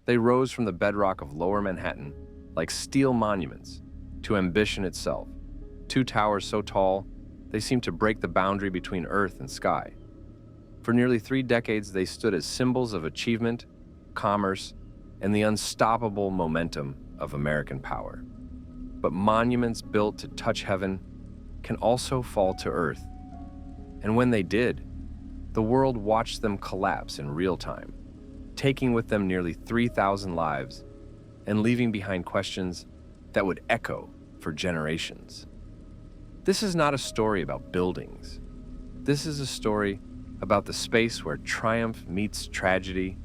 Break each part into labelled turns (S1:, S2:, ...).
S1: They rose from the bedrock of lower Manhattan like steel monuments to ambition itself. Two towers so tall, they seemed to break the boundary between earth and sky. For nearly 3 decades, they stood as symbols of achievement, commerce, and the unstoppable momentum of American power. But monuments built to touch heaven can also fall to earth. And when they did, the world watched them collapse in real time, taking with them nearly 3,000 lives and leaving behind questions that would echo for generations. This is not a story about buildings. This is a story about the space where triumph meets tragedy,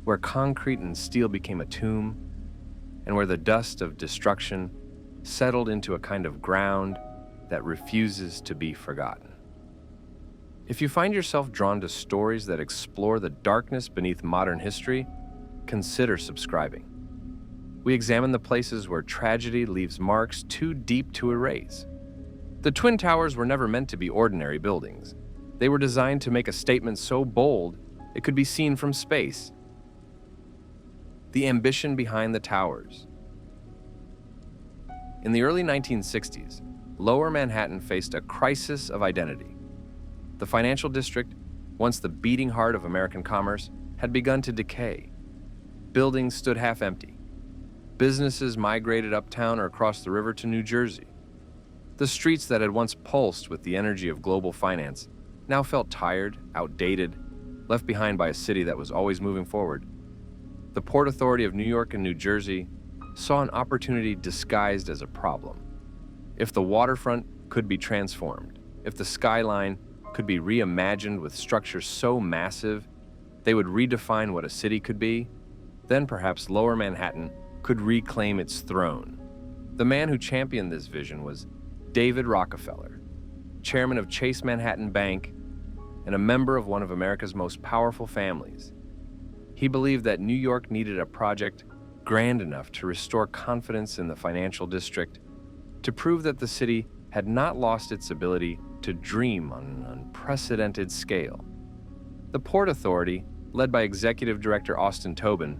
S1: where concrete and steel became a tomb, and where the dust of destruction settled into a kind of ground that refuses to be forgotten. If you find yourself drawn to stories that explore the darkness beneath modern history, consider subscribing. We examine the places where tragedy leaves marks too deep to erase. The Twin Towers were never meant to be ordinary buildings. They were designed to make a statement so bold it could be seen from space. The ambition behind the towers. In the early 1960s, Lower Manhattan faced a crisis of identity. The financial district, once the beating heart of American commerce, had begun to decay. Buildings stood half empty. Businesses migrated uptown or across the river to New Jersey. The streets that had once pulsed with the energy of global finance now felt tired, outdated, left behind by a city that was always moving forward. The Port Authority of New York and New Jersey saw an opportunity disguised as a problem. If the waterfront could be transformed, if the skyline could be reimagined with structures so massive they would redefine what a city could be, then perhaps Lower Manhattan could reclaim its throne. The man who championed this vision was David Rockefeller, chairman of Chase Manhattan Bank and a member of one of America's most powerful families. He believed that New York needed a project grand enough to restore confidence in the financial district, to prove that the city had not lost its ability to dream on an unprecedented scale. The Port Authority, led by Executive Director Austin Tobin,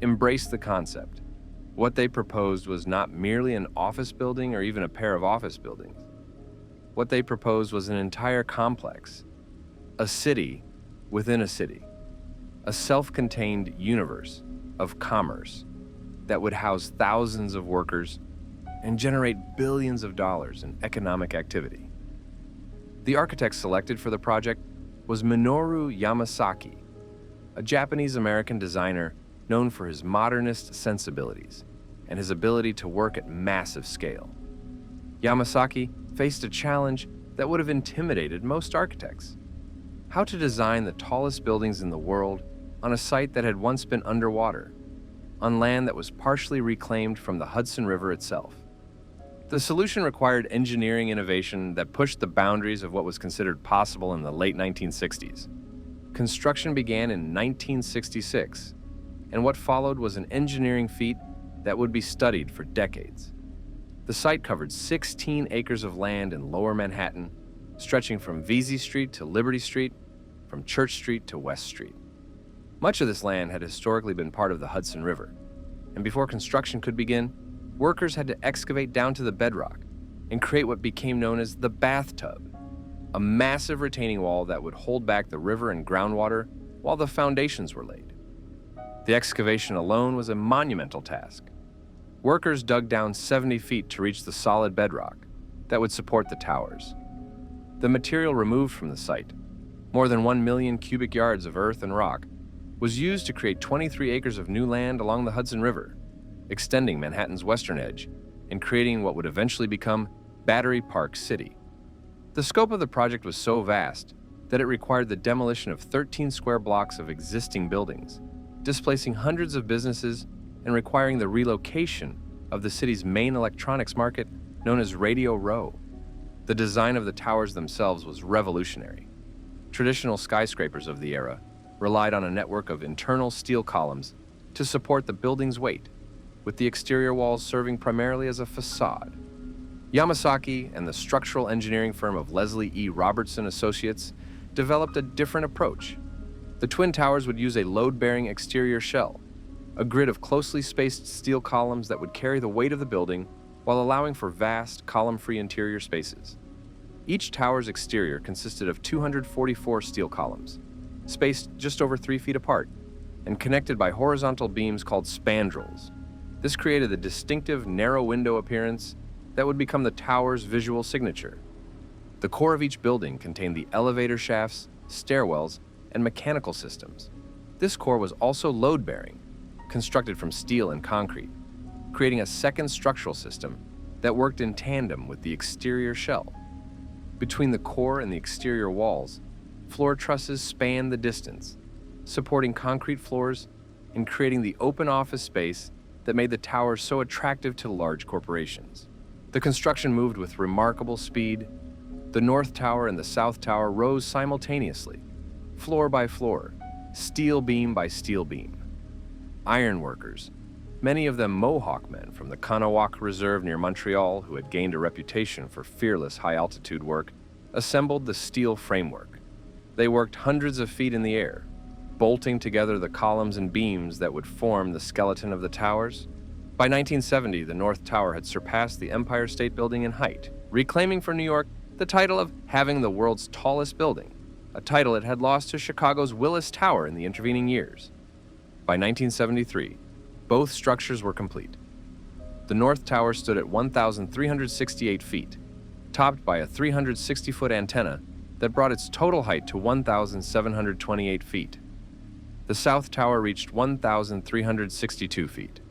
S1: embraced the concept. What they proposed was not merely an office building or even a pair of office buildings. What they proposed was an entire complex, a city within a city, a self-contained universe of commerce that would house thousands of workers and generate billions of dollars in economic activity. The architect selected for the project was Minoru Yamasaki, a Japanese-American designer known for his modernist sensibilities and his ability to work at massive scale. Yamasaki faced a challenge that would have intimidated most architects: how to design the tallest buildings in the world on a site that had once been underwater, on land that was partially reclaimed from the Hudson River itself. The solution required engineering innovation that pushed the boundaries of what was considered possible in the late 1960s. Construction began in 1966, and what followed was an engineering feat that would be studied for decades. The site covered 16 acres of land in Lower Manhattan, stretching from Vesey Street to Liberty Street, from Church Street to West Street. Much of this land had historically been part of the Hudson River, and before construction could begin, workers had to excavate down to the bedrock and create what became known as the bathtub, a massive retaining wall that would hold back the river and groundwater while the foundations were laid. The excavation alone was a monumental task. Workers dug down 70 feet to reach the solid bedrock that would support the towers. The material removed from the site, more than 1 million cubic yards of earth and rock, was used to create 23 acres of new land along the Hudson River, extending Manhattan's western edge and creating what would eventually become Battery Park City. The scope of the project was so vast that it required the demolition of 13 square blocks of existing buildings, displacing hundreds of businesses and requiring the relocation of the city's main electronics market, known as Radio Row. The design of the towers themselves was revolutionary. Traditional skyscrapers of the era relied on a network of internal steel columns to support the building's weight, with the exterior walls serving primarily as a facade. Yamasaki and the structural engineering firm of Leslie E. Robertson Associates developed a different approach. The Twin Towers would use a load-bearing exterior shell, a grid of closely spaced steel columns that would carry the weight of the building while allowing for vast, column-free interior spaces. Each tower's exterior consisted of 244 steel columns, spaced just over 3 feet apart, and connected by horizontal beams called spandrels. This created the distinctive narrow window appearance that would become the tower's visual signature. The core of each building contained the elevator shafts, stairwells, and mechanical systems. This core was also load-bearing, constructed from steel and concrete, creating a second structural system that worked in tandem with the exterior shell. Between the core and the exterior walls, floor trusses spanned the distance, supporting concrete floors and creating the open office space that made the tower so attractive to large corporations. The construction moved with remarkable speed. The North Tower and the South Tower rose simultaneously, floor by floor, steel beam by steel beam. Ironworkers, many of them Mohawk men from the Kanawak Reserve near Montreal who had gained a reputation for fearless high-altitude work, assembled the steel framework. They worked hundreds of feet in the air, bolting together the columns and beams that would form the skeleton of the towers. By 1970, the North Tower had surpassed the Empire State Building in height, reclaiming for New York the title of having the world's tallest building, a title it had lost to Chicago's Willis Tower in the intervening years. By 1973, both structures were complete. The North Tower stood at 1,368 feet, topped by a 360-foot antenna that brought its total height to 1,728 feet. The South Tower reached 1,362 feet.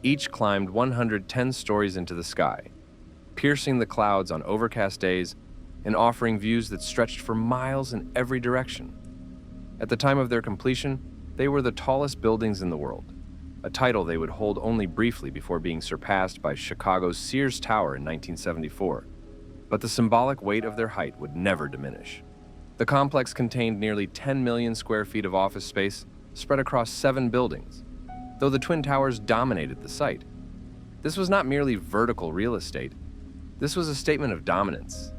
S1: Each climbed 110 stories into the sky, piercing the clouds on overcast days and offering views that stretched for miles in every direction. At the time of their completion, they were the tallest buildings in the world, a title they would hold only briefly before being surpassed by Chicago's Sears Tower in 1974. But the symbolic weight of their height would never diminish. The complex contained nearly 10 million square feet of office space spread across 7 buildings, though the Twin Towers dominated the site. This was not merely vertical real estate. This was a statement of dominance,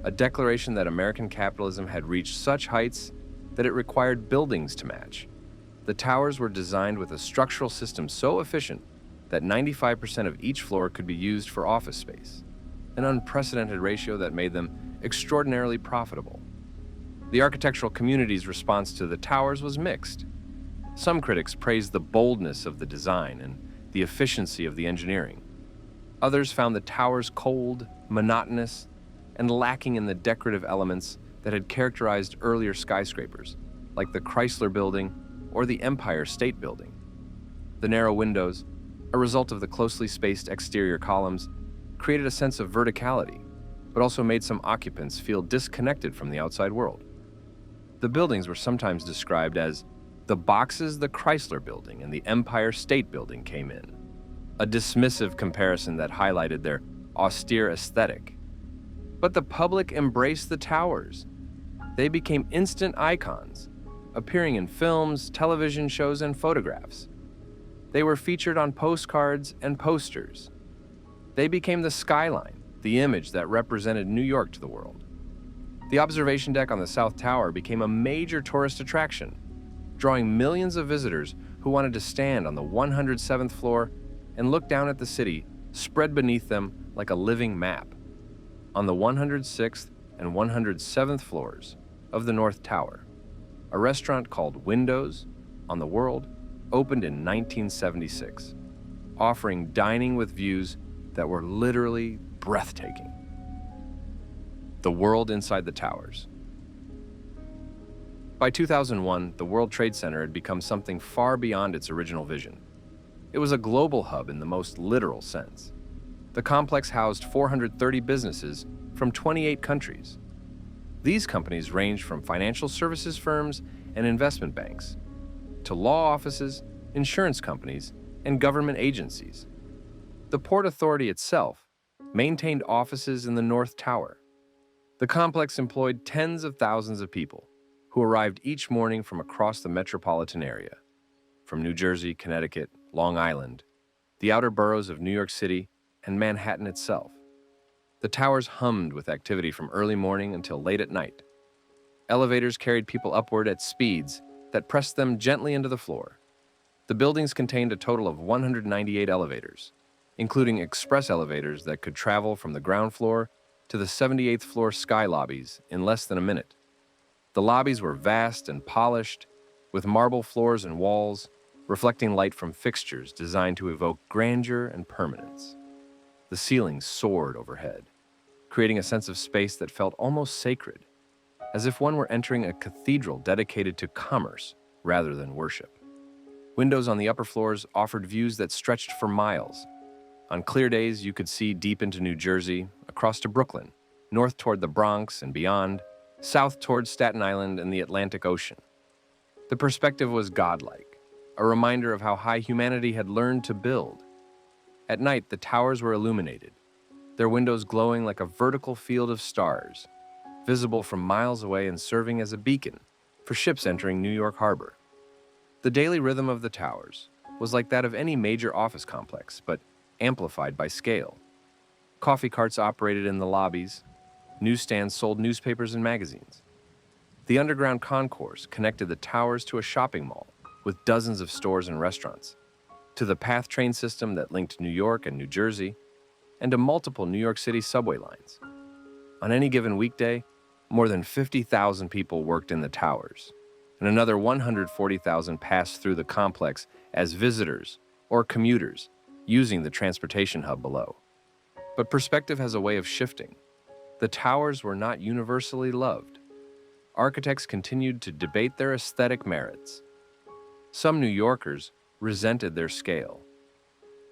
S1: a declaration that American capitalism had reached such heights that it required buildings to match. The towers were designed with a structural system so efficient that 95% of each floor could be used for office space, an unprecedented ratio that made them extraordinarily profitable. The architectural community's response to the towers was mixed. Some critics praised the boldness of the design and the efficiency of the engineering. Others found the towers cold, monotonous, and lacking in the decorative elements that had characterized earlier skyscrapers, like the Chrysler Building or the Empire State Building. The narrow windows, a result of the closely spaced exterior columns, created a sense of verticality, but also made some occupants feel disconnected from the outside world. The buildings were sometimes described as the boxes the Chrysler Building and the Empire State Building came in, a dismissive comparison that highlighted their austere aesthetic. But the public embraced the towers. They became instant icons, appearing in films, television shows, and photographs. They were featured on postcards and posters. They became the skyline, the image that represented New York to the world. The observation deck on the South Tower became a major tourist attraction, drawing millions of visitors who wanted to stand on the 107th floor and look down at the city spread beneath them like a living map. On the 106th and 107th floors of the North Tower, a restaurant called Windows on the World opened in 1976, offering dining with views that were literally breathtaking. The world inside the towers. By 2001, the World Trade Center had become something far beyond its original vision. It was a global hub in the most literal sense. The complex housed 430 businesses from 28 countries. These companies ranged from financial services firms and investment banks to law offices, insurance companies, and government agencies. The Port Authority itself maintained offices in the North Tower. The complex employed tens of thousands of people who arrived each morning from across the metropolitan area, from New Jersey, Connecticut, Long Island, the outer boroughs of New York City, and Manhattan itself. The towers hummed with activity from early morning until late at night. Elevators carried people upward at speeds that pressed them gently into the floor. The buildings contained a total of 198 elevators, including express elevators that could travel from the ground floor to the 78th floor sky lobbies in less than a minute. The lobbies were vast and polished, with marble floors and walls, reflecting light from fixtures designed to evoke grandeur and permanence. The ceilings soared overhead, creating a sense of space that felt almost sacred, as if one were entering a cathedral dedicated to commerce rather than worship. Windows on the upper floors offered views that stretched for miles. On clear days, you could see deep into New Jersey, across to Brooklyn, north toward the Bronx and beyond, south toward Staten Island and the Atlantic Ocean. The perspective was godlike, a reminder of how high humanity had learned to build. At night, the towers were illuminated, their windows glowing like a vertical field of stars, visible from miles away and serving as a beacon for ships entering New York Harbor. The daily rhythm of the towers was like that of any major office complex, but amplified by scale. Coffee carts operated in the lobbies, newsstands sold newspapers and magazines. The underground concourse connected the towers to a shopping mall with dozens of stores and restaurants, to the PATH train system that linked New York and New Jersey, and to multiple New York City subway lines. On any given weekday, more than 50,000 people worked in the towers, and another 140,000 passed through the complex as visitors or commuters using the transportation hub below. But perspective has a way of shifting. The towers were not universally loved. Architects continued to debate their aesthetic merits. Some New Yorkers resented their scale,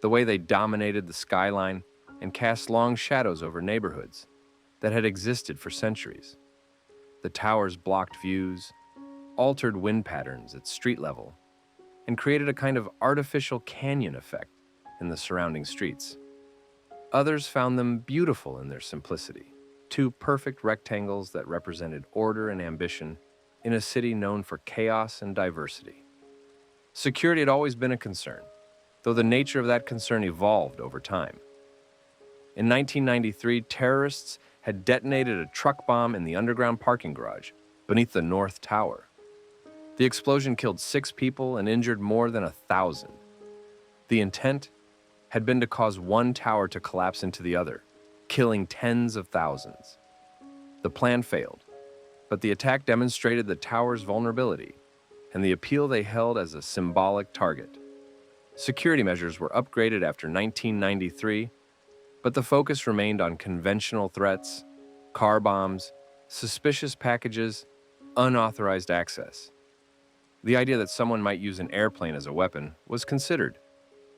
S1: the way they dominated the skyline and cast long shadows over neighborhoods that had existed for centuries. The towers blocked views, altered wind patterns at street level, and created a kind of artificial canyon effect in the surrounding streets. Others found them beautiful in their simplicity, two perfect rectangles that represented order and ambition in a city known for chaos and diversity. Security had always been a concern, though the nature of that concern evolved over time. In 1993, terrorists had detonated a truck bomb in the underground parking garage beneath the North Tower. The explosion killed 6 people and injured more than 1,000. The intent had been to cause one tower to collapse into the other, killing tens of thousands. The plan failed, but the attack demonstrated the tower's vulnerability and the appeal they held as a symbolic target. Security measures were upgraded after 1993, but the focus remained on conventional threats, car bombs, suspicious packages, unauthorized access. The idea that someone might use an airplane as a weapon was considered,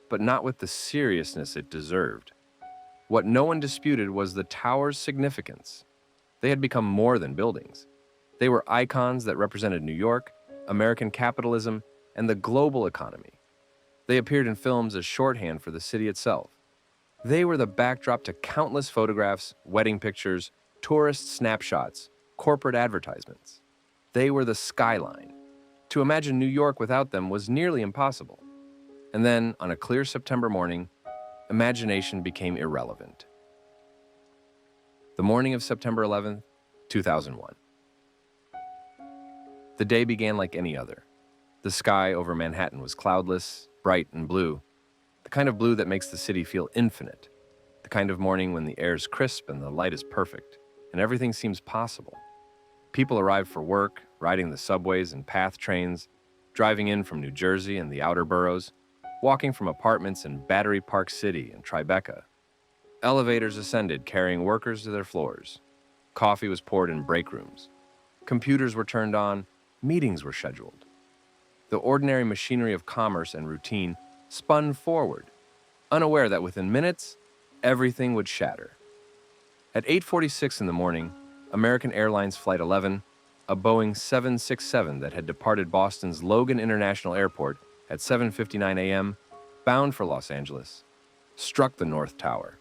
S1: but not with the seriousness it deserved. What no one disputed was the tower's significance. They had become more than buildings. They were icons that represented New York, American capitalism, and the global economy. They appeared in films as shorthand for the city itself. They were the backdrop to countless photographs, wedding pictures, tourist snapshots, corporate advertisements. They were the skyline. To imagine New York without them was nearly impossible. And then, on a clear September morning, imagination became irrelevant. The morning of September 11th, 2001. The day began like any other. The sky over Manhattan was cloudless, bright and blue, the kind of blue that makes the city feel infinite, the kind of morning when the air's crisp and the light is perfect, and everything seems possible. People arrived for work, riding the subways and PATH trains, driving in from New Jersey and the outer boroughs, walking from apartments in Battery Park City and Tribeca. Elevators ascended, carrying workers to their floors. Coffee was poured in break rooms. Computers were turned on, meetings were scheduled. The ordinary machinery of commerce and routine spun forward, unaware that within minutes, everything would shatter. At 8:46 in the morning, American Airlines Flight 11, a Boeing 767 that had departed Boston's Logan International Airport at 7:59 a.m., bound for Los Angeles, struck the North Tower.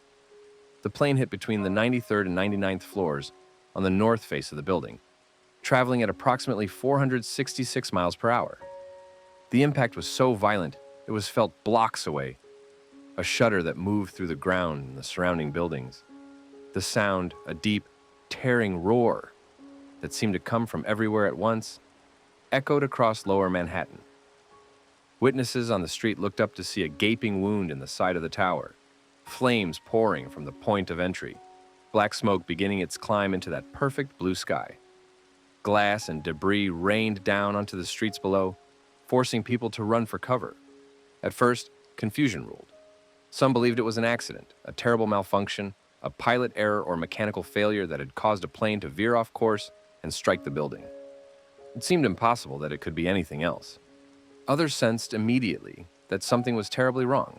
S1: The plane hit between the 93rd and 99th floors on the north face of the building, traveling at approximately 466 miles per hour. The impact was so violent, it was felt blocks away, a shudder that moved through the ground and the surrounding buildings. The sound, a deep, tearing roar that seemed to come from everywhere at once, echoed across lower Manhattan. Witnesses on the street looked up to see a gaping wound in the side of the tower, flames pouring from the point of entry, black smoke beginning its climb into that perfect blue sky. Glass and debris rained down onto the streets below, forcing people to run for cover. At first, confusion ruled. Some believed it was an accident, a terrible malfunction, a pilot error or mechanical failure that had caused a plane to veer off course and strike the building. It seemed impossible that it could be anything else. Others sensed immediately that something was terribly wrong,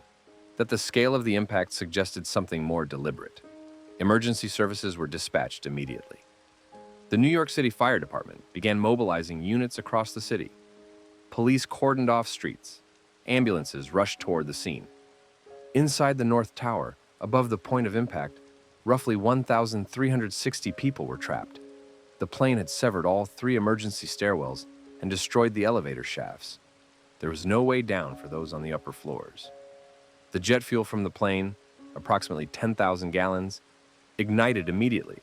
S1: that the scale of the impact suggested something more deliberate. Emergency services were dispatched immediately. The New York City Fire Department began mobilizing units across the city. Police cordoned off streets. Ambulances rushed toward the scene. Inside the North Tower, above the point of impact, roughly 1,360 people were trapped. The plane had severed all 3 emergency stairwells and destroyed the elevator shafts. There was no way down for those on the upper floors. The jet fuel from the plane, approximately 10,000 gallons, ignited immediately,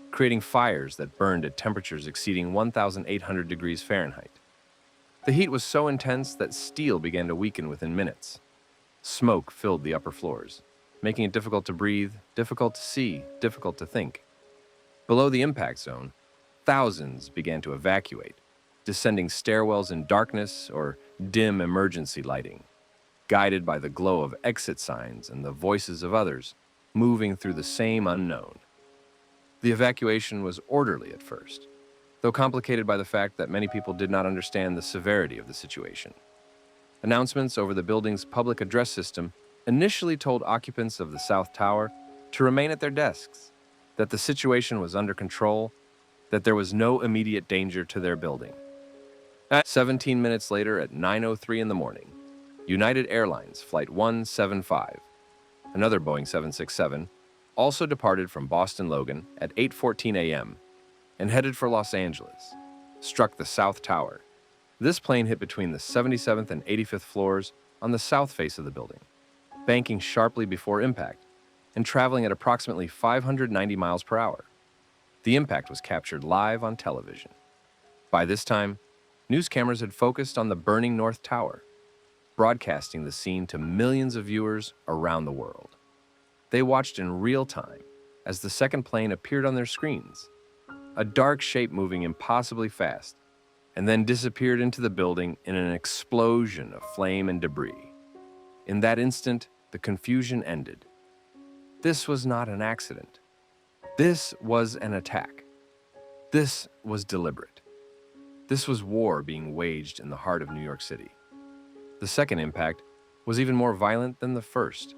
S1: creating fires that burned at temperatures exceeding 1,800 degrees Fahrenheit. The heat was so intense that steel began to weaken within minutes. Smoke filled the upper floors, making it difficult to breathe, difficult to see, difficult to think. Below the impact zone, thousands began to evacuate, descending stairwells in darkness or dim emergency lighting, guided by the glow of exit signs and the voices of others moving through the same unknown. The evacuation was orderly at first, though complicated by the fact that many people did not understand the severity of the situation. Announcements over the building's public address system initially told occupants of the South Tower to remain at their desks, that the situation was under control, that there was no immediate danger to their building. 17 minutes later, at 9:03 in the morning, United Airlines Flight 175, another Boeing 767, also departed from Boston Logan at 8:14 a.m. and headed for Los Angeles, struck the South Tower. This plane hit between the 77th and 85th floors on the south face of the building, banking sharply before impact and traveling at approximately 590 miles per hour. The impact was captured live on television. By this time, news cameras had focused on the burning North Tower, broadcasting the scene to millions of viewers around the world. They watched in real time as the second plane appeared on their screens, a dark shape moving impossibly fast, and then disappeared into the building in an explosion of flame and debris. In that instant, the confusion ended. This was not an accident. This was an attack. This was deliberate. This was war being waged in the heart of New York City. The second impact was even more violent than the first.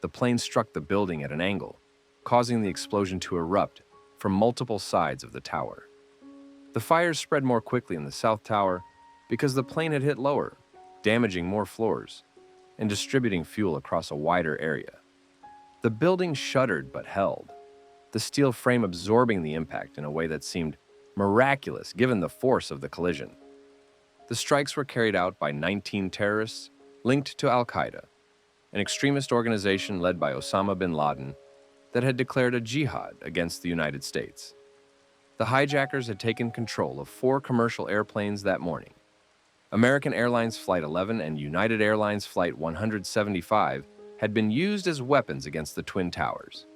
S1: The plane struck the building at an angle, causing the explosion to erupt from multiple sides of the tower. The fires spread more quickly in the South Tower because the plane had hit lower, damaging more floors and distributing fuel across a wider area. The building shuddered but held, the steel frame absorbing the impact in a way that seemed miraculous given the force of the collision. The strikes were carried out by 19 terrorists linked to Al-Qaeda, an extremist organization led by Osama bin Laden that had declared a jihad against the United States. The hijackers had taken control of 4 commercial airplanes that morning. American Airlines Flight 11 and United Airlines Flight 175 had been used as weapons against the Twin Towers.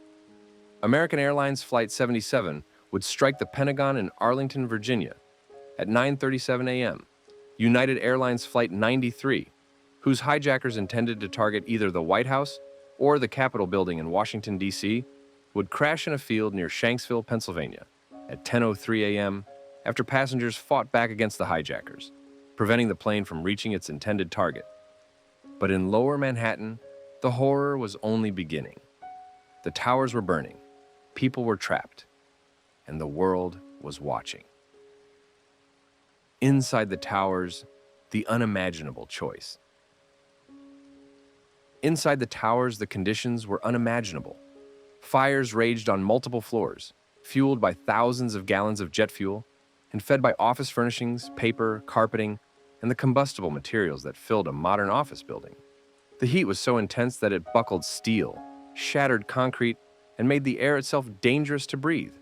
S1: American Airlines Flight 77 would strike the Pentagon in Arlington, Virginia at 9:37 a.m. United Airlines Flight 93, whose hijackers intended to target either the White House or the Capitol building in Washington, D.C., would crash in a field near Shanksville, Pennsylvania at 10:03 a.m. after passengers fought back against the hijackers, preventing the plane from reaching its intended target. But in lower Manhattan, the horror was only beginning. The towers were burning, people were trapped, and the world was watching. Inside the towers, the unimaginable choice. Inside the towers, the conditions were unimaginable. Fires raged on multiple floors, fueled by thousands of gallons of jet fuel, and fed by office furnishings, paper, carpeting, and the combustible materials that filled a modern office building. The heat was so intense that it buckled steel, shattered concrete, and made the air itself dangerous to breathe.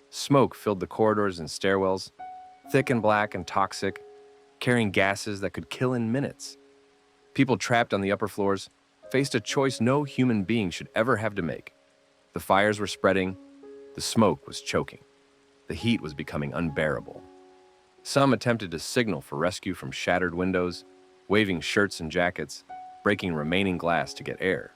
S1: Smoke filled the corridors and stairwells, thick and black and toxic, carrying gases that could kill in minutes. People trapped on the upper floors faced a choice no human being should ever have to make. The fires were spreading, the smoke was choking, the heat was becoming unbearable. Some attempted to signal for rescue from shattered windows, waving shirts and jackets, breaking remaining glass to get air.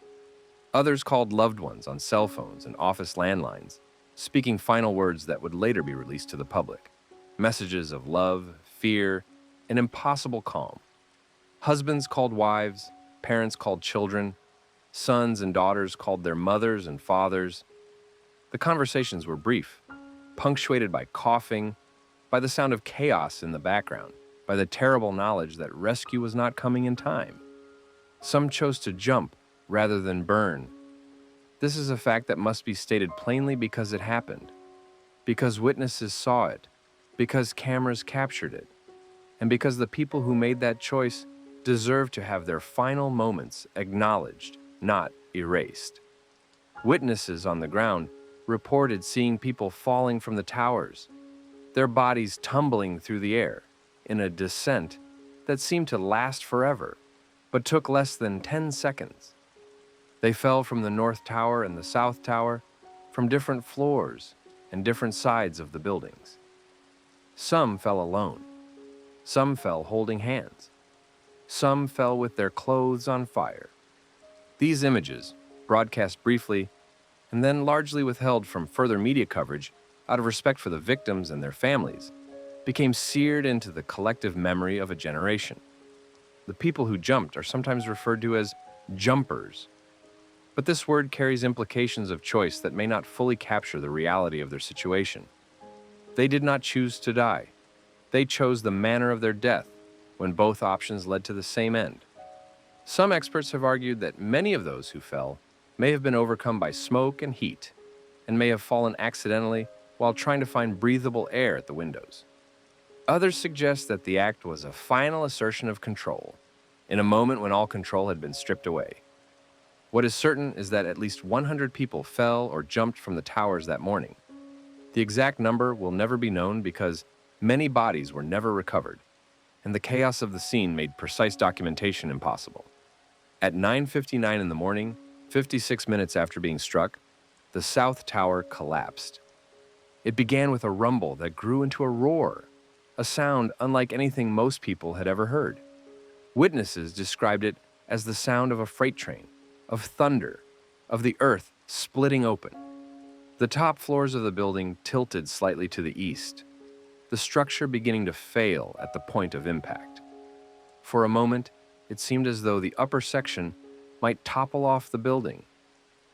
S1: Others called loved ones on cell phones and office landlines, speaking final words that would later be released to the public. Messages of love, fear, and impossible calm. Husbands called wives, parents called children, sons and daughters called their mothers and fathers. The conversations were brief, punctuated by coughing, by the sound of chaos in the background, by the terrible knowledge that rescue was not coming in time. Some chose to jump rather than burn. This is a fact that must be stated plainly because it happened, because witnesses saw it, because cameras captured it, and because the people who made that choice deserve to have their final moments acknowledged, not erased. Witnesses on the ground reported seeing people falling from the towers, their bodies tumbling through the air in a descent that seemed to last forever, but took less than 10 seconds. They fell from the North Tower and the South Tower, from different floors and different sides of the buildings. Some fell alone. Some fell holding hands. Some fell with their clothes on fire. These images, broadcast briefly and then largely withheld from further media coverage out of respect for the victims and their families, became seared into the collective memory of a generation. The people who jumped are sometimes referred to as jumpers, but this word carries implications of choice that may not fully capture the reality of their situation. They did not choose to die. They chose the manner of their death when both options led to the same end. Some experts have argued that many of those who fell may have been overcome by smoke and heat, and may have fallen accidentally while trying to find breathable air at the windows. Others suggest that the act was a final assertion of control, in a moment when all control had been stripped away. What is certain is that at least 100 people fell or jumped from the towers that morning. The exact number will never be known because many bodies were never recovered, and the chaos of the scene made precise documentation impossible. At 9:59 in the morning, 56 minutes after being struck, the South Tower collapsed. It began with a rumble that grew into a roar, a sound unlike anything most people had ever heard. Witnesses described it as the sound of a freight train, of thunder, of the earth splitting open. The top floors of the building tilted slightly to the east, the structure beginning to fail at the point of impact. For a moment, it seemed as though the upper section might topple off the building,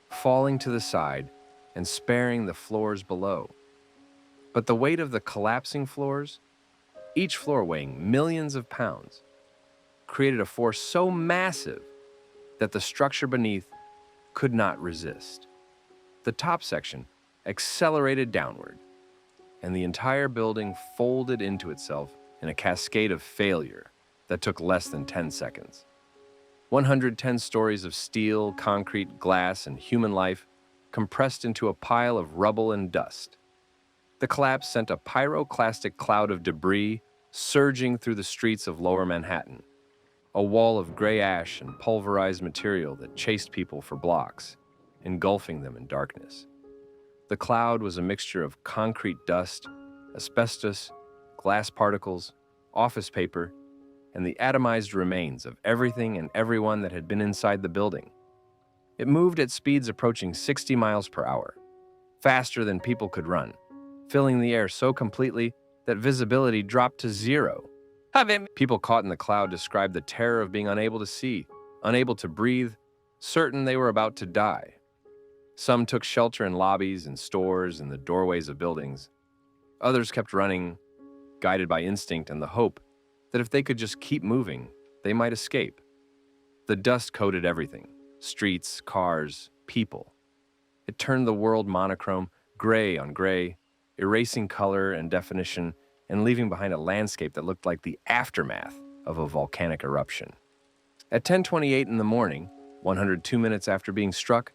S1: falling to the side and sparing the floors below. But the weight of the collapsing floors, each floor weighing millions of pounds, created a force so massive that the structure beneath could not resist. The top section accelerated downward, and the entire building folded into itself in a cascade of failure that took less than 10 seconds. 110 stories of steel, concrete, glass, and human life compressed into a pile of rubble and dust. The collapse sent a pyroclastic cloud of debris surging through the streets of Lower Manhattan, a wall of gray ash and pulverized material that chased people for blocks, engulfing them in darkness. The cloud was a mixture of concrete dust, asbestos, glass particles, office paper, and the atomized remains of everything and everyone that had been inside the building. It moved at speeds approaching 60 miles per hour, faster than people could run, filling the air so completely that visibility dropped to zero. People caught in the cloud described the terror of being unable to see, unable to breathe, certain they were about to die. Some took shelter in lobbies and stores and the doorways of buildings. Others kept running, guided by instinct and the hope that if they could just keep moving, they might escape. The dust coated everything: streets, cars, people. It turned the world monochrome, gray on gray, erasing color and definition and leaving behind a landscape that looked like the aftermath of a volcanic eruption. At 10:28 in the morning, 102 minutes after being struck,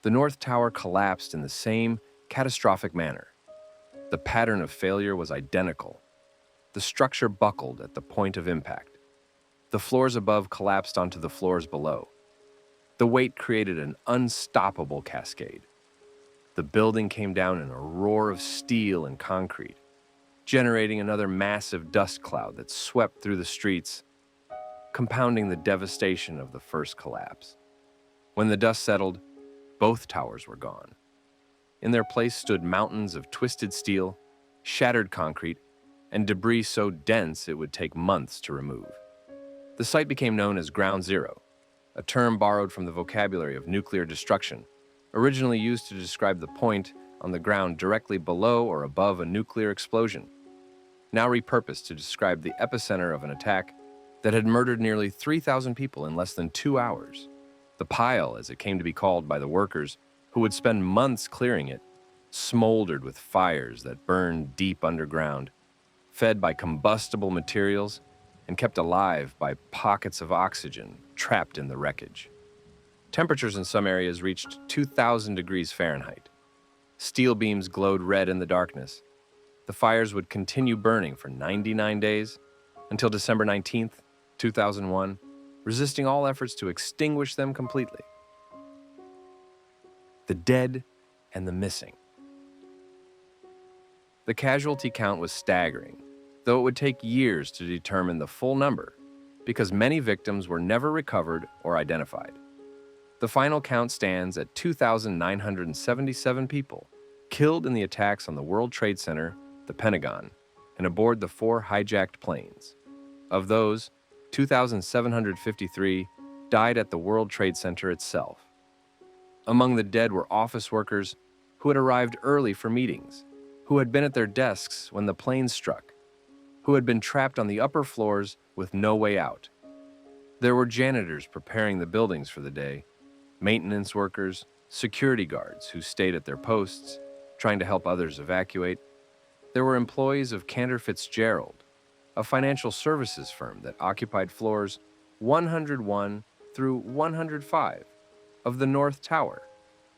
S1: the North Tower collapsed in the same catastrophic manner. The pattern of failure was identical. The structure buckled at the point of impact. The floors above collapsed onto the floors below. The weight created an unstoppable cascade. The building came down in a roar of steel and concrete, generating another massive dust cloud that swept through the streets, compounding the devastation of the first collapse. When the dust settled, both towers were gone. In their place stood mountains of twisted steel, shattered concrete, and debris so dense it would take months to remove. The site became known as Ground Zero, a term borrowed from the vocabulary of nuclear destruction, originally used to describe the point on the ground directly below or above a nuclear explosion, now repurposed to describe the epicenter of an attack that had murdered nearly 3,000 people in less than 2 hours. The pile, as it came to be called by the workers, who would spend months clearing it, smoldered with fires that burned deep underground, fed by combustible materials, and kept alive by pockets of oxygen trapped in the wreckage. Temperatures in some areas reached 2,000 degrees Fahrenheit. Steel beams glowed red in the darkness. The fires would continue burning for 99 days until December 19th, 2001, resisting all efforts to extinguish them completely. The dead and the missing. The casualty count was staggering, though it would take years to determine the full number because many victims were never recovered or identified. The final count stands at 2,977 people killed in the attacks on the World Trade Center, the Pentagon, and aboard the 4 hijacked planes. Of those, 2,753 died at the World Trade Center itself. Among the dead were office workers who had arrived early for meetings, who had been at their desks when the planes struck, who had been trapped on the upper floors with no way out. There were janitors preparing the buildings for the day, maintenance workers, security guards who stayed at their posts, trying to help others evacuate. There were employees of Cantor Fitzgerald, a financial services firm that occupied floors 101 through 105 of the North Tower.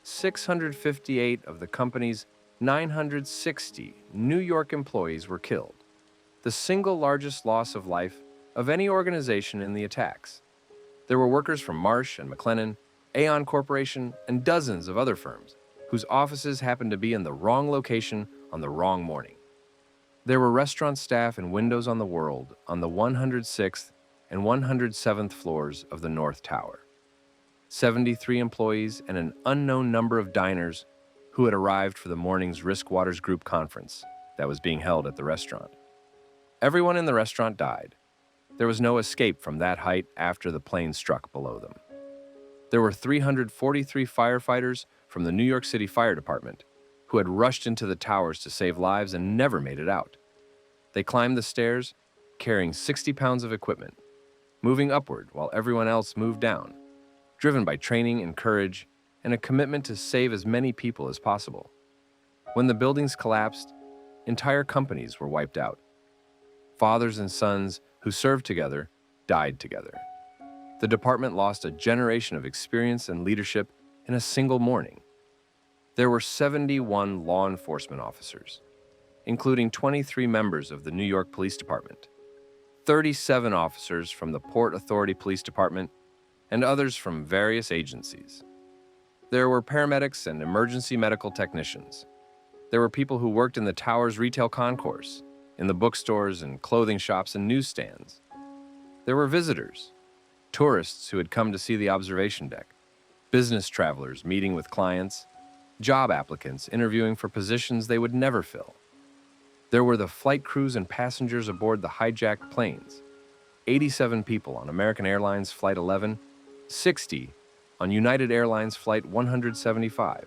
S1: 658 of the company's 960 New York employees were killed, the single largest loss of life of any organization in the attacks. There were workers from Marsh and McLennan, Aon Corporation, and dozens of other firms whose offices happened to be in the wrong location on the wrong morning. There were restaurant staff and windows on the world on the 106th and 107th floors of the North Tower. 73 employees and an unknown number of diners who had arrived for the morning's Risk Waters Group conference that was being held at the restaurant. Everyone in the restaurant died. There was no escape from that height after the plane struck below them. There were 343 firefighters from the New York City Fire Department who had rushed into the towers to save lives and never made it out. They climbed the stairs, carrying 60 pounds of equipment, moving upward while everyone else moved down, driven by training and courage and a commitment to save as many people as possible. When the buildings collapsed, entire companies were wiped out. Fathers and sons who served together died together. The department lost a generation of experience and leadership in a single morning. There were 71 law enforcement officers, including 23 members of the New York Police Department, 37 officers from the Port Authority Police Department, and others from various agencies. There were paramedics and emergency medical technicians. There were people who worked in the tower's retail concourse, in the bookstores and clothing shops and newsstands. There were visitors, tourists who had come to see the observation deck, business travelers meeting with clients, job applicants interviewing for positions they would never fill. There were the flight crews and passengers aboard the hijacked planes, 87 people on American Airlines Flight 11, 60 on United Airlines Flight 175.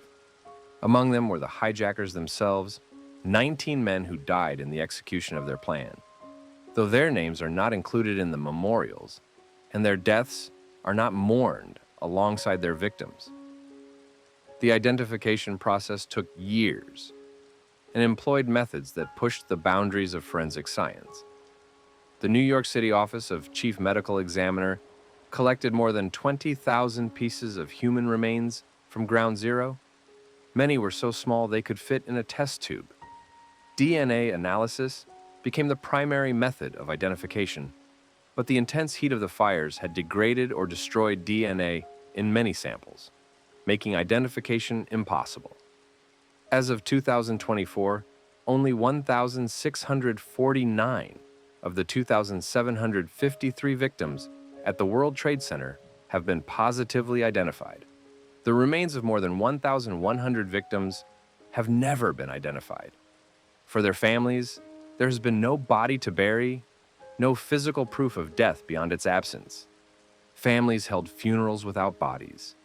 S1: Among them were the hijackers themselves, 19 men who died in the execution of their plan, though their names are not included in the memorials, and their deaths are not mourned alongside their victims. The identification process took years and employed methods that pushed the boundaries of forensic science. The New York City Office of Chief Medical Examiner collected more than 20,000 pieces of human remains from Ground Zero. Many were so small they could fit in a test tube. DNA analysis became the primary method of identification, But the intense heat of the fires had degraded or destroyed DNA in many samples, making identification impossible. As of 2024, only 1,649 of the 2,753 victims at the World Trade Center have been positively identified. The remains of more than 1,100 victims have never been identified. For their families, there has been no body to bury, no physical proof of death beyond its absence. Families held funerals without bodies.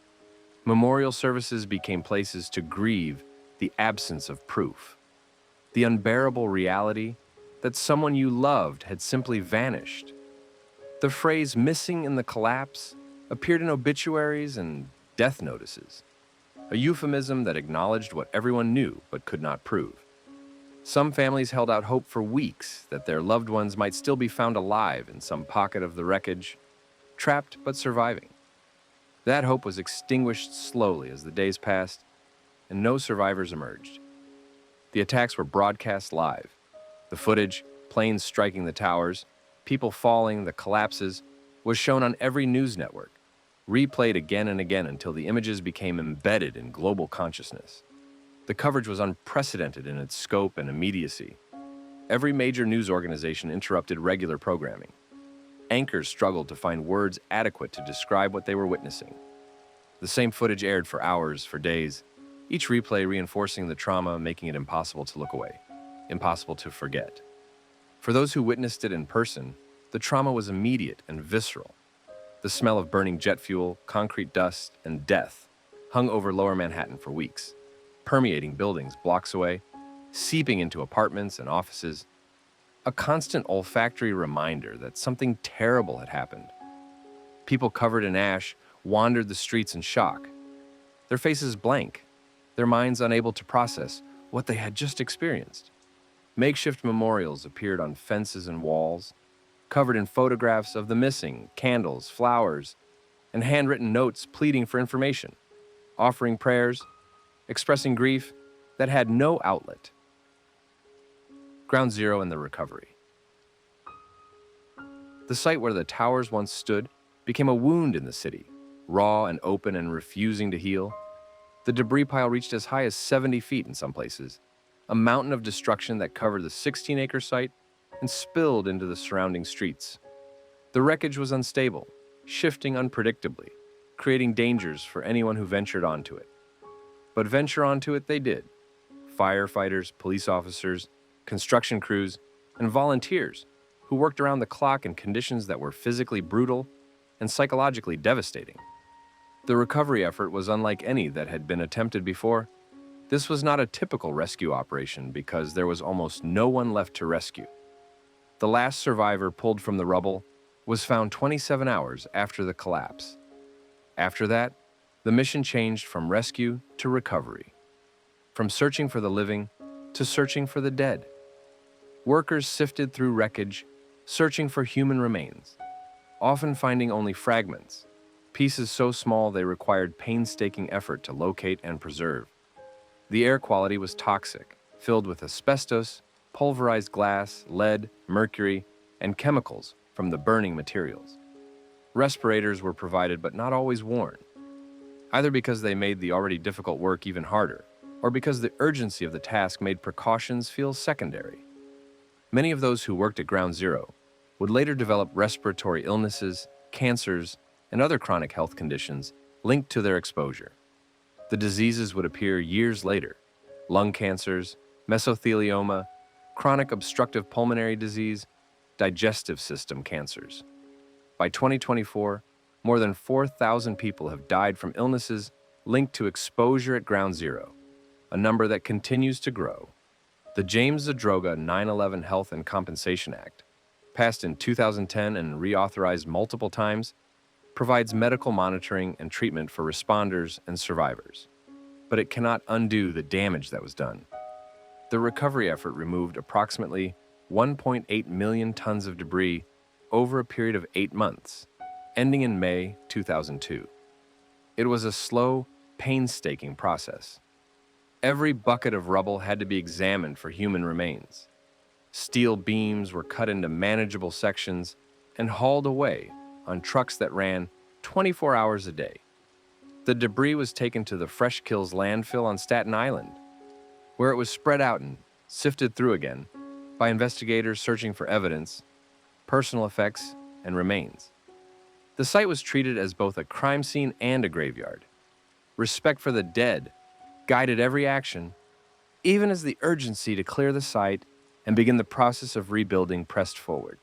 S1: Memorial services became places to grieve the absence of proof. The unbearable reality that someone you loved had simply vanished. The phrase "missing in the collapse" appeared in obituaries and death notices, a euphemism that acknowledged what everyone knew but could not prove. Some families held out hope for weeks that their loved ones might still be found alive in some pocket of the wreckage, trapped but surviving. That hope was extinguished slowly as the days passed, and no survivors emerged. The attacks were broadcast live. The footage, planes striking the towers, people falling, the collapses, was shown on every news network, replayed again and again until the images became embedded in global consciousness. The coverage was unprecedented in its scope and immediacy. Every major news organization interrupted regular programming. Anchors struggled to find words adequate to describe what they were witnessing. The same footage aired for hours, for days, each replay reinforcing the trauma, making it impossible to look away, impossible to forget. For those who witnessed it in person, the trauma was immediate and visceral. The smell of burning jet fuel, concrete dust, and death hung over Lower Manhattan for weeks, permeating buildings blocks away, seeping into apartments and offices. A constant olfactory reminder that something terrible had happened. People covered in ash wandered the streets in shock, their faces blank, their minds unable to process what they had just experienced. Makeshift memorials appeared on fences and walls, covered in photographs of the missing, candles, flowers, and handwritten notes pleading for information, offering prayers, expressing grief that had no outlet. Ground Zero and the recovery. The site where the towers once stood became a wound in the city, raw and open and refusing to heal. The debris pile reached as high as 70 feet in some places, a mountain of destruction that covered the 16-acre site and spilled into the surrounding streets. The wreckage was unstable, shifting unpredictably, creating dangers for anyone who ventured onto it. But venture onto it they did. Firefighters, police officers, construction crews, and volunteers who worked around the clock in conditions that were physically brutal and psychologically devastating. The recovery effort was unlike any that had been attempted before. This was not a typical rescue operation because there was almost no one left to rescue. The last survivor pulled from the rubble was found 27 hours after the collapse. After that, the mission changed from rescue to recovery, from searching for the living to searching for the dead. Workers sifted through wreckage, searching for human remains, often finding only fragments, pieces so small they required painstaking effort to locate and preserve. The air quality was toxic, filled with asbestos, pulverized glass, lead, mercury, and chemicals from the burning materials. Respirators were provided but not always worn, either because they made the already difficult work even harder, or because the urgency of the task made precautions feel secondary. Many of those who worked at Ground Zero would later develop respiratory illnesses, cancers, and other chronic health conditions linked to their exposure. The diseases would appear years later: lung cancers, mesothelioma, chronic obstructive pulmonary disease, digestive system cancers. By 2024, more than 4,000 people have died from illnesses linked to exposure at Ground Zero, a number that continues to grow. The James Zadroga 9/11 Health and Compensation Act, passed in 2010 and reauthorized multiple times, provides medical monitoring and treatment for responders and survivors. But it cannot undo the damage that was done. The recovery effort removed approximately 1.8 million tons of debris over a period of 8 months, ending in May 2002. It was a slow, painstaking process. Every bucket of rubble had to be examined for human remains. Steel beams were cut into manageable sections, and hauled away on trucks that ran 24 hours a day. The debris was taken to the Fresh Kills landfill on Staten Island, where it was spread out and sifted through again by investigators searching for evidence, personal effects, and remains. The site was treated as both a crime scene and a graveyard. Respect for the dead guided every action, even as the urgency to clear the site and begin the process of rebuilding pressed forward.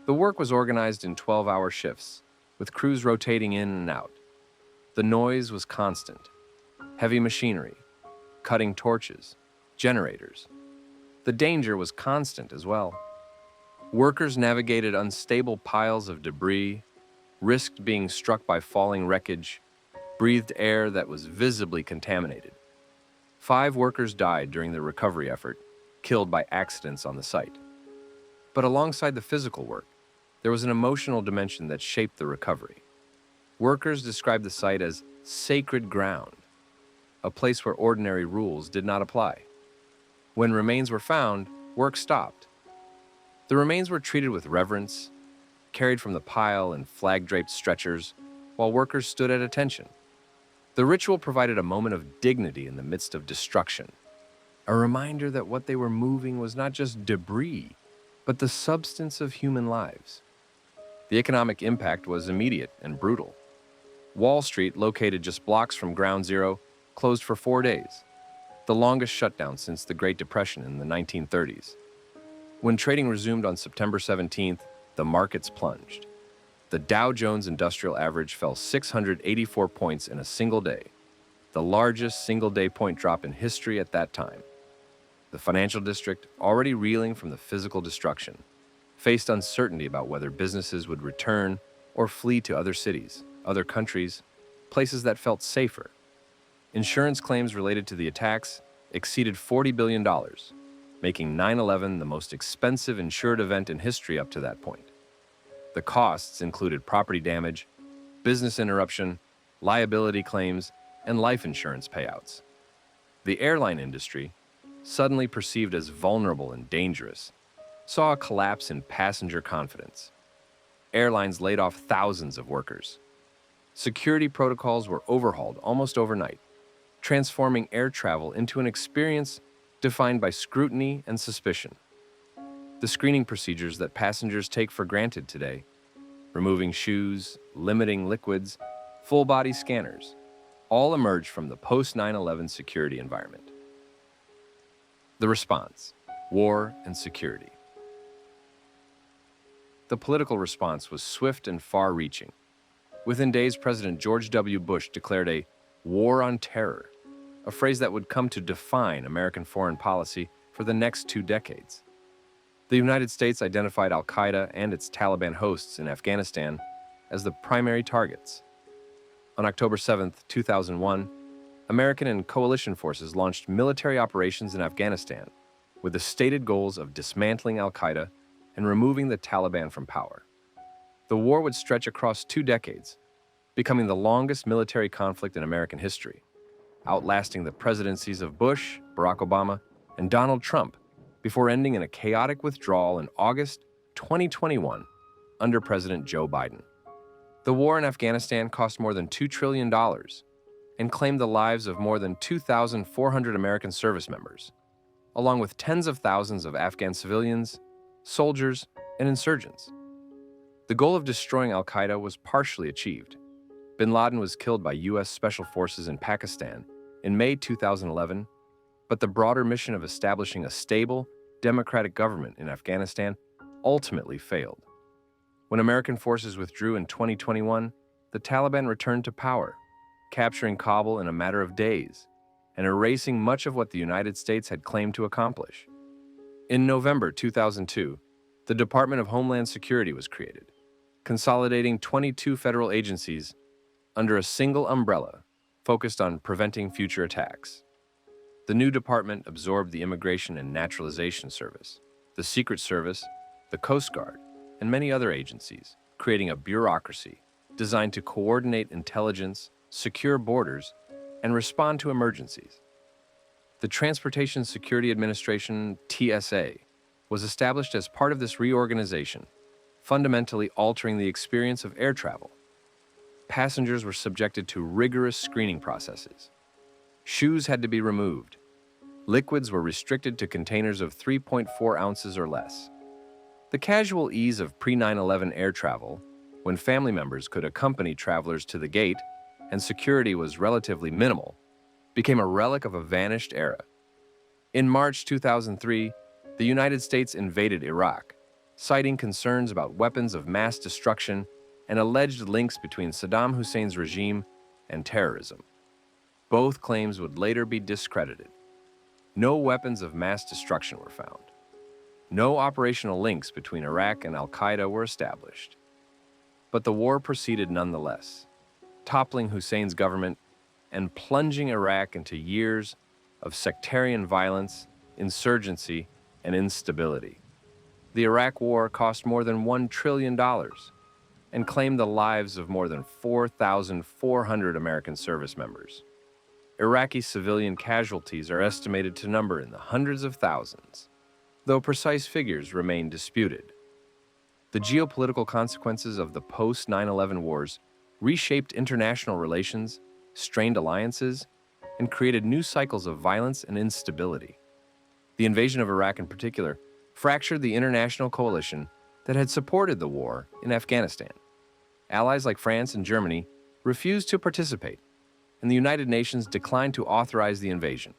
S1: The work was organized in 12-hour shifts, with crews rotating in and out. The noise was constant. Heavy machinery, cutting torches, generators. The danger was constant as well. Workers navigated unstable piles of debris, risked being struck by falling wreckage, breathed air that was visibly contaminated. 5 workers died during the recovery effort, killed by accidents on the site. But alongside the physical work, there was an emotional dimension that shaped the recovery. Workers described the site as sacred ground, a place where ordinary rules did not apply. When remains were found, work stopped. The remains were treated with reverence, carried from the pile in flag-draped stretchers, while workers stood at attention. The ritual provided a moment of dignity in the midst of destruction, a reminder that what they were moving was not just debris, but the substance of human lives. The economic impact was immediate and brutal. Wall Street, located just blocks from Ground Zero, closed for 4 days, the longest shutdown since the Great Depression in the 1930s. When trading resumed on September 17th, the markets plunged. The Dow Jones Industrial Average fell 684 points in a single day, the largest single-day point drop in history at that time. The financial district, already reeling from the physical destruction, faced uncertainty about whether businesses would return or flee to other cities, other countries, places that felt safer. Insurance claims related to the attacks exceeded $40 billion, making 9/11 the most expensive insured event in history up to that point. The costs included property damage, business interruption, liability claims, and life insurance payouts. The airline industry, suddenly perceived as vulnerable and dangerous, saw a collapse in passenger confidence. Airlines laid off thousands of workers. Security protocols were overhauled almost overnight, transforming air travel into an experience defined by scrutiny and suspicion. The screening procedures that passengers take for granted today, removing shoes, limiting liquids, full-body scanners, all emerged from the post-9/11 security environment. The response: war and security. The political response was swift and far-reaching. Within days, President George W. Bush declared a war on terror, a phrase that would come to define American foreign policy for the next 2 decades. The United States identified al-Qaeda and its Taliban hosts in Afghanistan as the primary targets. On October 7, 2001, American and coalition forces launched military operations in Afghanistan with the stated goals of dismantling al-Qaeda and removing the Taliban from power. The war would stretch across 2 decades, becoming the longest military conflict in American history, outlasting the presidencies of Bush, Barack Obama, and Donald Trump, before ending in a chaotic withdrawal in August 2021 under President Joe Biden. The war in Afghanistan cost more than $2 trillion and claimed the lives of more than 2,400 American service members, along with tens of thousands of Afghan civilians, soldiers, and insurgents. The goal of destroying al-Qaeda was partially achieved. Bin Laden was killed by U.S. Special Forces in Pakistan in May 2011, but the broader mission of establishing a stable, democratic government in Afghanistan ultimately failed. When American forces withdrew in 2021, the Taliban returned to power, capturing Kabul in a matter of days and erasing much of what the United States had claimed to accomplish. In November 2002, the Department of Homeland Security was created, consolidating 22 federal agencies under a single umbrella focused on preventing future attacks. The new department absorbed the Immigration and Naturalization Service, the Secret Service, the Coast Guard, and many other agencies, creating a bureaucracy designed to coordinate intelligence, secure borders, and respond to emergencies. The Transportation Security Administration, TSA, was established as part of this reorganization, fundamentally altering the experience of air travel. Passengers were subjected to rigorous screening processes. Shoes had to be removed. Liquids were restricted to containers of 3.4 ounces or less. The casual ease of pre-9/11 air travel, when family members could accompany travelers to the gate and security was relatively minimal, became a relic of a vanished era. In March 2003, the United States invaded Iraq, citing concerns about weapons of mass destruction and alleged links between Saddam Hussein's regime and terrorism. Both claims would later be discredited. No weapons of mass destruction were found. No operational links between Iraq and al-Qaeda were established. But the war proceeded nonetheless, toppling Hussein's government and plunging Iraq into years of sectarian violence, insurgency, and instability. The Iraq War cost more than $1 trillion and claimed the lives of more than 4,400 American service members. Iraqi civilian casualties are estimated to number in the hundreds of thousands, though precise figures remain disputed. The geopolitical consequences of the post-9/11 wars reshaped international relations, strained alliances, and created new cycles of violence and instability. The invasion of Iraq in particular fractured the international coalition that had supported the war in Afghanistan. Allies like France and Germany refused to participate, and the United Nations declined to authorize the invasion.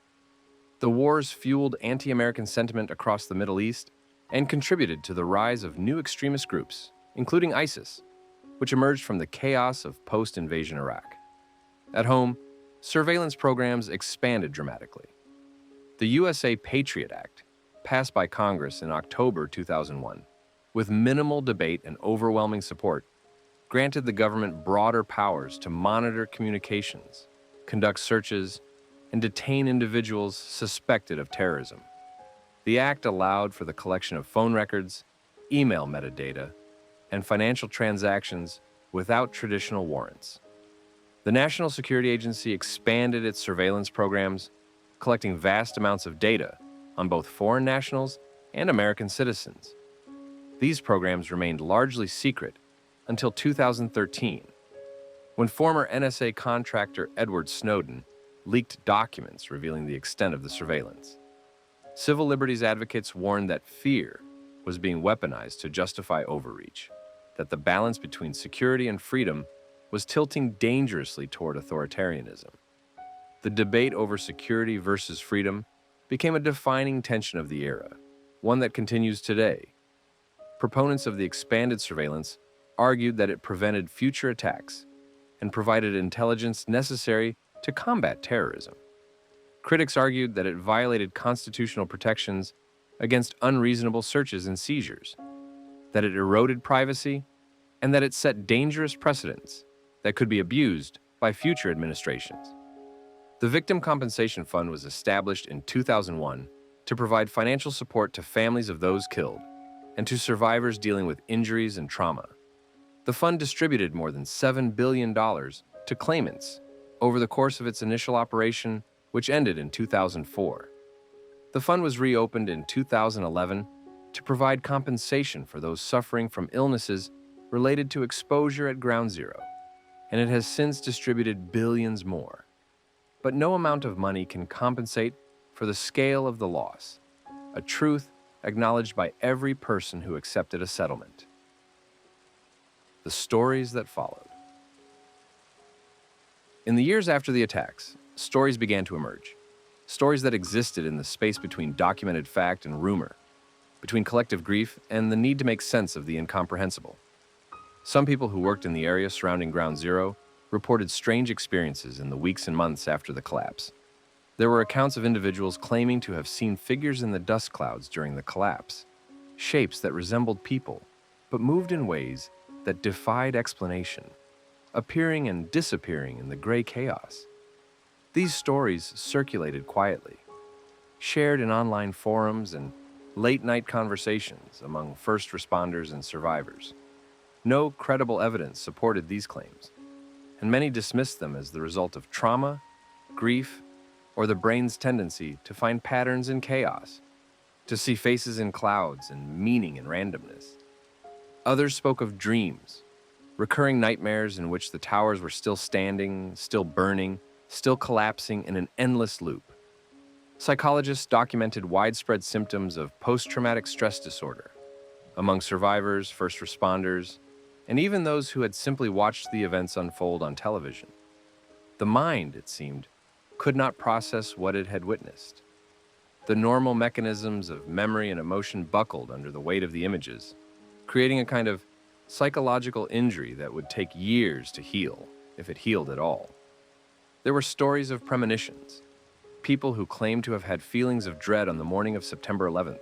S1: The wars fueled anti-American sentiment across the Middle East and contributed to the rise of new extremist groups, including ISIS, which emerged from the chaos of post-invasion Iraq. At home, surveillance programs expanded dramatically. The USA Patriot Act, passed by Congress in October 2001, with minimal debate and overwhelming support, granted the government broader powers to monitor communications, conduct searches, and detain individuals suspected of terrorism. The act allowed for the collection of phone records, email metadata, and financial transactions without traditional warrants. The National Security Agency expanded its surveillance programs, collecting vast amounts of data on both foreign nationals and American citizens. These programs remained largely secret until 2013, when former NSA contractor Edward Snowden leaked documents revealing the extent of the surveillance. Civil liberties advocates warned that fear was being weaponized to justify overreach, that the balance between security and freedom was tilting dangerously toward authoritarianism. The debate over security versus freedom became a defining tension of the era, one that continues today. Proponents of the expanded surveillance argued that it prevented future attacks and provided intelligence necessary to combat terrorism. Critics argued that it violated constitutional protections against unreasonable searches and seizures, that it eroded privacy, and that it set dangerous precedents that could be abused by future administrations. The Victim Compensation Fund was established in 2001 to provide financial support to families of those killed and to survivors dealing with injuries and trauma. The fund distributed more than $7 billion to claimants over the course of its initial operation, which ended in 2004. The fund was reopened in 2011 to provide compensation for those suffering from illnesses related to exposure at ground zero, and it has since distributed billions more. But no amount of money can compensate for the scale of the loss, a truth acknowledged by every person who accepted a settlement. The stories that followed. In the years after the attacks, stories began to emerge. Stories that existed in the space between documented fact and rumor, between collective grief and the need to make sense of the incomprehensible. Some people who worked in the area surrounding Ground Zero reported strange experiences in the weeks and months after the collapse. There were accounts of individuals claiming to have seen figures in the dust clouds during the collapse, shapes that resembled people, but moved in ways that defied explanation, appearing and disappearing in the gray chaos. These stories circulated quietly, shared in online forums and late-night conversations among first responders and survivors. No credible evidence supported these claims, and many dismissed them as the result of trauma, grief, or the brain's tendency to find patterns in chaos, to see faces in clouds and meaning in randomness. Others spoke of dreams, recurring nightmares in which the towers were still standing, still burning, still collapsing in an endless loop. Psychologists documented widespread symptoms of post-traumatic stress disorder among survivors, first responders, and even those who had simply watched the events unfold on television. The mind, it seemed, could not process what it had witnessed. The normal mechanisms of memory and emotion buckled under the weight of the images, creating a kind of psychological injury that would take years to heal, if it healed at all. There were stories of premonitions, people who claimed to have had feelings of dread on the morning of September 11th,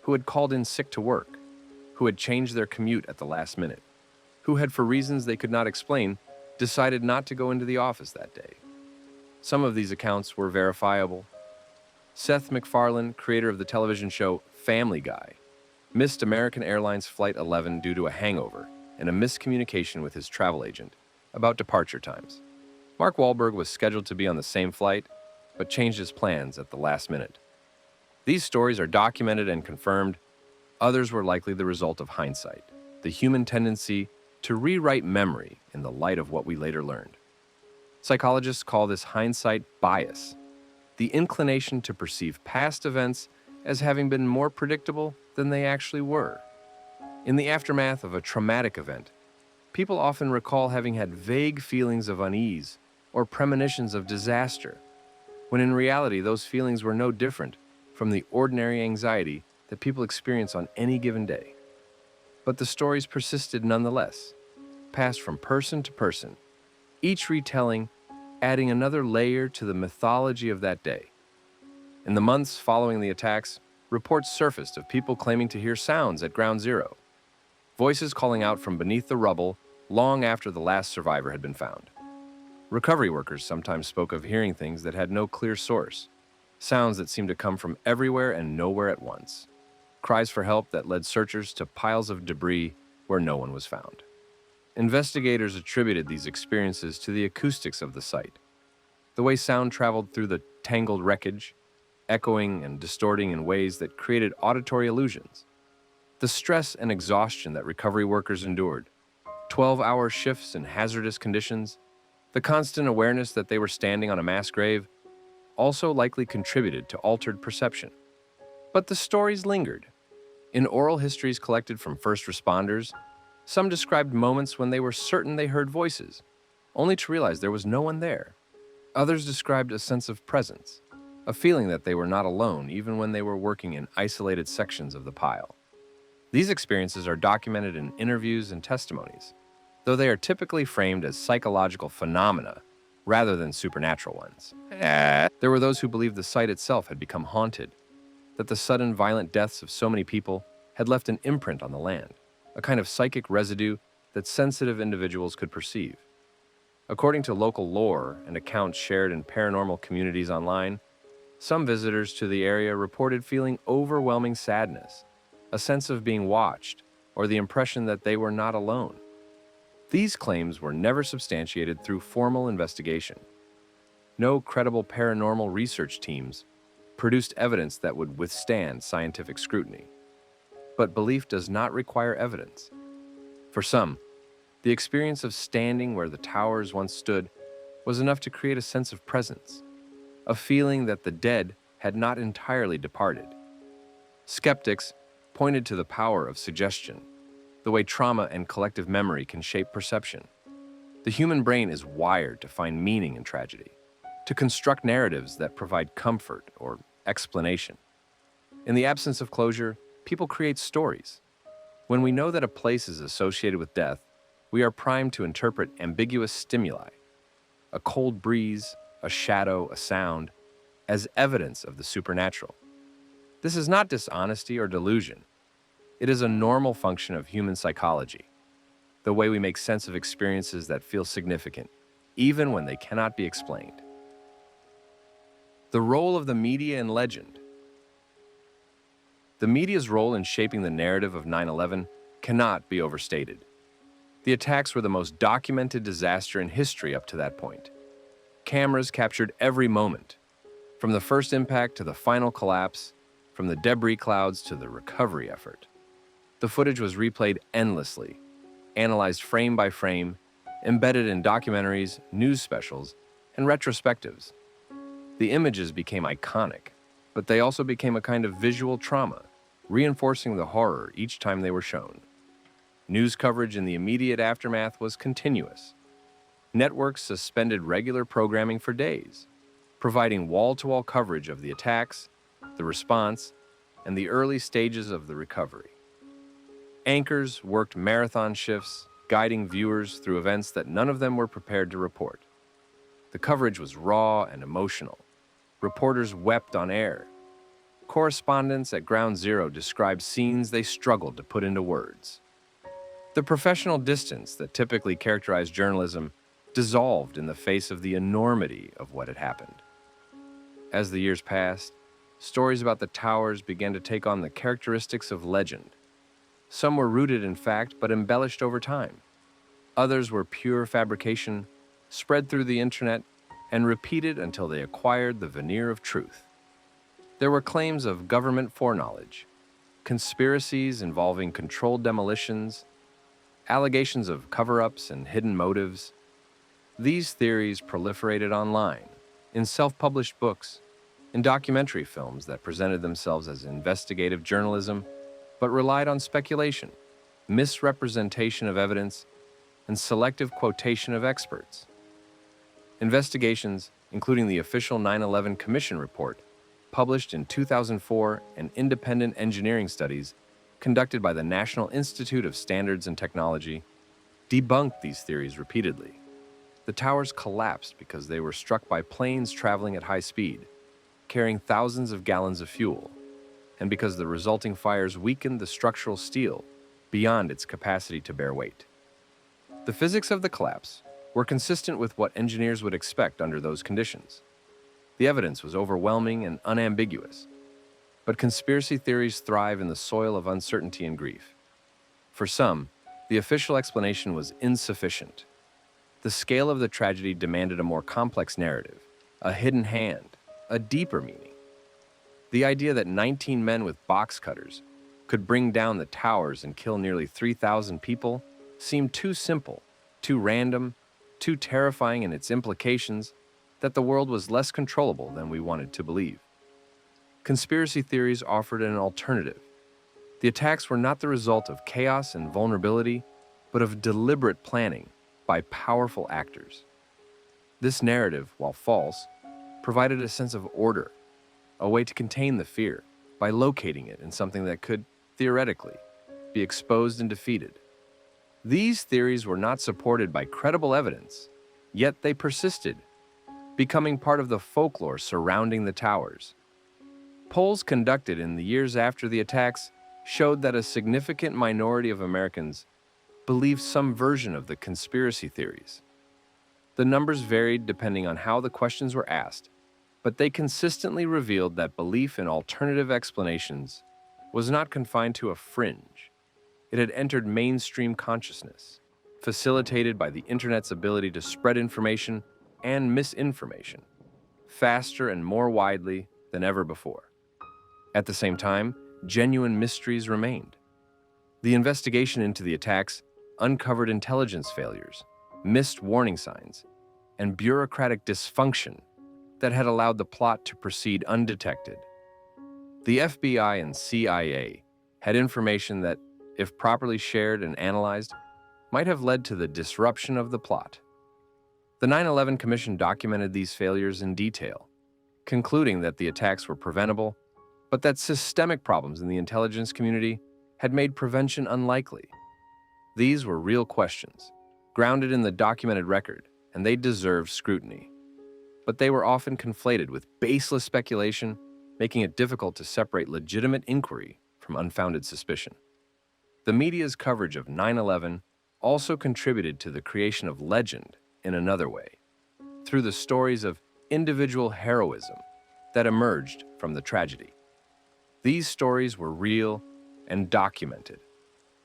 S1: who had called in sick to work, who had changed their commute at the last minute, who had, for reasons they could not explain, decided not to go into the office that day. Some of these accounts were verifiable. Seth MacFarlane, creator of the television show Family Guy, missed American Airlines Flight 11 due to a hangover and a miscommunication with his travel agent about departure times. Mark Wahlberg was scheduled to be on the same flight, but changed his plans at the last minute. These stories are documented and confirmed. Others were likely the result of hindsight, the human tendency to rewrite memory in the light of what we later learned. Psychologists call this hindsight bias, the inclination to perceive past events as having been more predictable than they actually were. In the aftermath of a traumatic event, people often recall having had vague feelings of unease or premonitions of disaster, when in reality those feelings were no different from the ordinary anxiety that people experience on any given day. But the stories persisted nonetheless, passed from person to person, each retelling adding another layer to the mythology of that day. In the months following the attacks, reports surfaced of people claiming to hear sounds at Ground Zero, voices calling out from beneath the rubble long after the last survivor had been found. Recovery workers sometimes spoke of hearing things that had no clear source, sounds that seemed to come from everywhere and nowhere at once, cries for help that led searchers to piles of debris where no one was found. Investigators attributed these experiences to the acoustics of the site, the way sound traveled through the tangled wreckage, echoing and distorting in ways that created auditory illusions. The stress and exhaustion that recovery workers endured, 12-hour shifts in hazardous conditions, the constant awareness that they were standing on a mass grave, also likely contributed to altered perception. But the stories lingered. In oral histories collected from first responders, some described moments when they were certain they heard voices, only to realize there was no one there. Others described a sense of presence, a feeling that they were not alone even when they were working in isolated sections of the pile. These experiences are documented in interviews and testimonies, though they are typically framed as psychological phenomena rather than supernatural ones. There were those who believed the site itself had become haunted, that the sudden violent deaths of so many people had left an imprint on the land, a kind of psychic residue that sensitive individuals could perceive. According to local lore and accounts shared in paranormal communities online, some visitors to the area reported feeling overwhelming sadness, a sense of being watched, or the impression that they were not alone. These claims were never substantiated through formal investigation. No credible paranormal research teams produced evidence that would withstand scientific scrutiny. But belief does not require evidence. For some, the experience of standing where the towers once stood was enough to create a sense of presence, a feeling that the dead had not entirely departed. Skeptics pointed to the power of suggestion, the way trauma and collective memory can shape perception. The human brain is wired to find meaning in tragedy, to construct narratives that provide comfort or explanation. In the absence of closure, people create stories. When we know that a place is associated with death, we are primed to interpret ambiguous stimuli, a cold breeze, a shadow, a sound, as evidence of the supernatural. This is not dishonesty or delusion. It is a normal function of human psychology, the way we make sense of experiences that feel significant, even when they cannot be explained. The role of the media and legend. The media's role in shaping the narrative of 9/11 cannot be overstated. The attacks were the most documented disaster in history up to that point. Cameras captured every moment, from the first impact to the final collapse, from the debris clouds to the recovery effort. The footage was replayed endlessly, analyzed frame by frame, embedded in documentaries, news specials, and retrospectives. The images became iconic, but they also became a kind of visual trauma, reinforcing the horror each time they were shown. News coverage in the immediate aftermath was continuous. Networks suspended regular programming for days, providing wall-to-wall coverage of the attacks, the response, and the early stages of the recovery. Anchors worked marathon shifts, guiding viewers through events that none of them were prepared to report. The coverage was raw and emotional. Reporters wept on air. Correspondents at Ground Zero described scenes they struggled to put into words. The professional distance that typically characterized journalism dissolved in the face of the enormity of what had happened. As the years passed, stories about the towers began to take on the characteristics of legend. Some were rooted in fact but embellished over time. Others were pure fabrication, spread through the internet, and repeated until they acquired the veneer of truth. There were claims of government foreknowledge, conspiracies involving controlled demolitions, allegations of cover-ups and hidden motives. These theories proliferated online, in self-published books, in documentary films that presented themselves as investigative journalism, but relied on speculation, misrepresentation of evidence, and selective quotation of experts. Investigations, including the official 9/11 Commission report, published in 2004, and independent engineering studies conducted by the National Institute of Standards and Technology, debunked these theories repeatedly. The towers collapsed because they were struck by planes traveling at high speed, carrying thousands of gallons of fuel, and because the resulting fires weakened the structural steel beyond its capacity to bear weight. The physics of the collapse were consistent with what engineers would expect under those conditions. The evidence was overwhelming and unambiguous, but conspiracy theories thrive in the soil of uncertainty and grief. For some, the official explanation was insufficient. The scale of the tragedy demanded a more complex narrative, a hidden hand, a deeper meaning. The idea that 19 men with box cutters could bring down the towers and kill nearly 3,000 people seemed too simple, too random, too terrifying in its implications that the world was less controllable than we wanted to believe. Conspiracy theories offered an alternative. The attacks were not the result of chaos and vulnerability, but of deliberate planning by powerful actors. This narrative, while false, provided a sense of order, a way to contain the fear by locating it in something that could, theoretically, be exposed and defeated. These theories were not supported by credible evidence, yet they persisted, becoming part of the folklore surrounding the towers. Polls conducted in the years after the attacks showed that a significant minority of Americans believed some version of the conspiracy theories. The numbers varied depending on how the questions were asked, but they consistently revealed that belief in alternative explanations was not confined to a fringe. It had entered mainstream consciousness, facilitated by the internet's ability to spread information and misinformation faster and more widely than ever before. At the same time, genuine mysteries remained. The investigation into the attacks uncovered intelligence failures, missed warning signs, and bureaucratic dysfunction that had allowed the plot to proceed undetected. The FBI and CIA had information that, if properly shared and analyzed, might have led to the disruption of the plot. The 9/11 Commission documented these failures in detail, concluding that the attacks were preventable, but that systemic problems in the intelligence community had made prevention unlikely. These were real questions, grounded in the documented record, and they deserved scrutiny. But they were often conflated with baseless speculation, making it difficult to separate legitimate inquiry from unfounded suspicion. The media's coverage of 9/11 also contributed to the creation of legend in another way, through the stories of individual heroism that emerged from the tragedy. These stories were real and documented.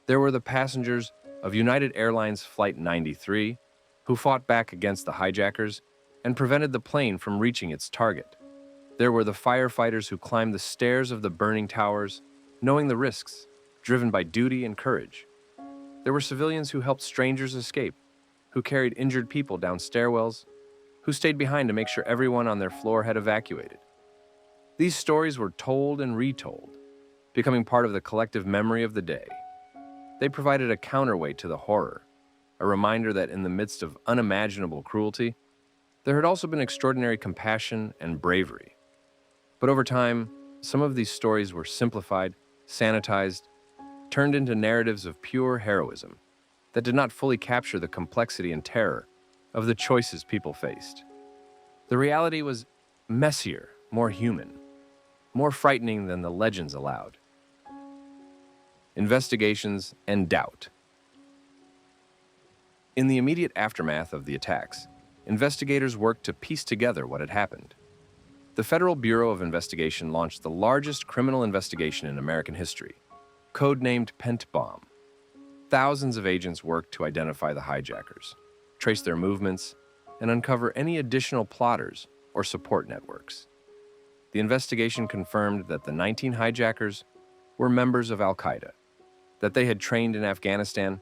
S1: There were the passengers of United Airlines Flight 93 who fought back against the hijackers and prevented the plane from reaching its target. There were the firefighters who climbed the stairs of the burning towers, knowing the risks, driven by duty and courage. There were civilians who helped strangers escape, who carried injured people down stairwells, who stayed behind to make sure everyone on their floor had evacuated. These stories were told and retold, becoming part of the collective memory of the day. They provided a counterweight to the horror, a reminder that in the midst of unimaginable cruelty, there had also been extraordinary compassion and bravery. But over time, some of these stories were simplified, sanitized, turned into narratives of pure heroism that did not fully capture the complexity and terror of the choices people faced. The reality was messier, more human, more frightening than the legends allowed. Investigations and doubt. In the immediate aftermath of the attacks, investigators worked to piece together what had happened. The Federal Bureau of Investigation launched the largest criminal investigation in American history, codenamed Pent Bomb. Thousands of agents worked to identify the hijackers, trace their movements, and uncover any additional plotters or support networks. The investigation confirmed that the 19 hijackers were members of Al-Qaeda, that they had trained in Afghanistan,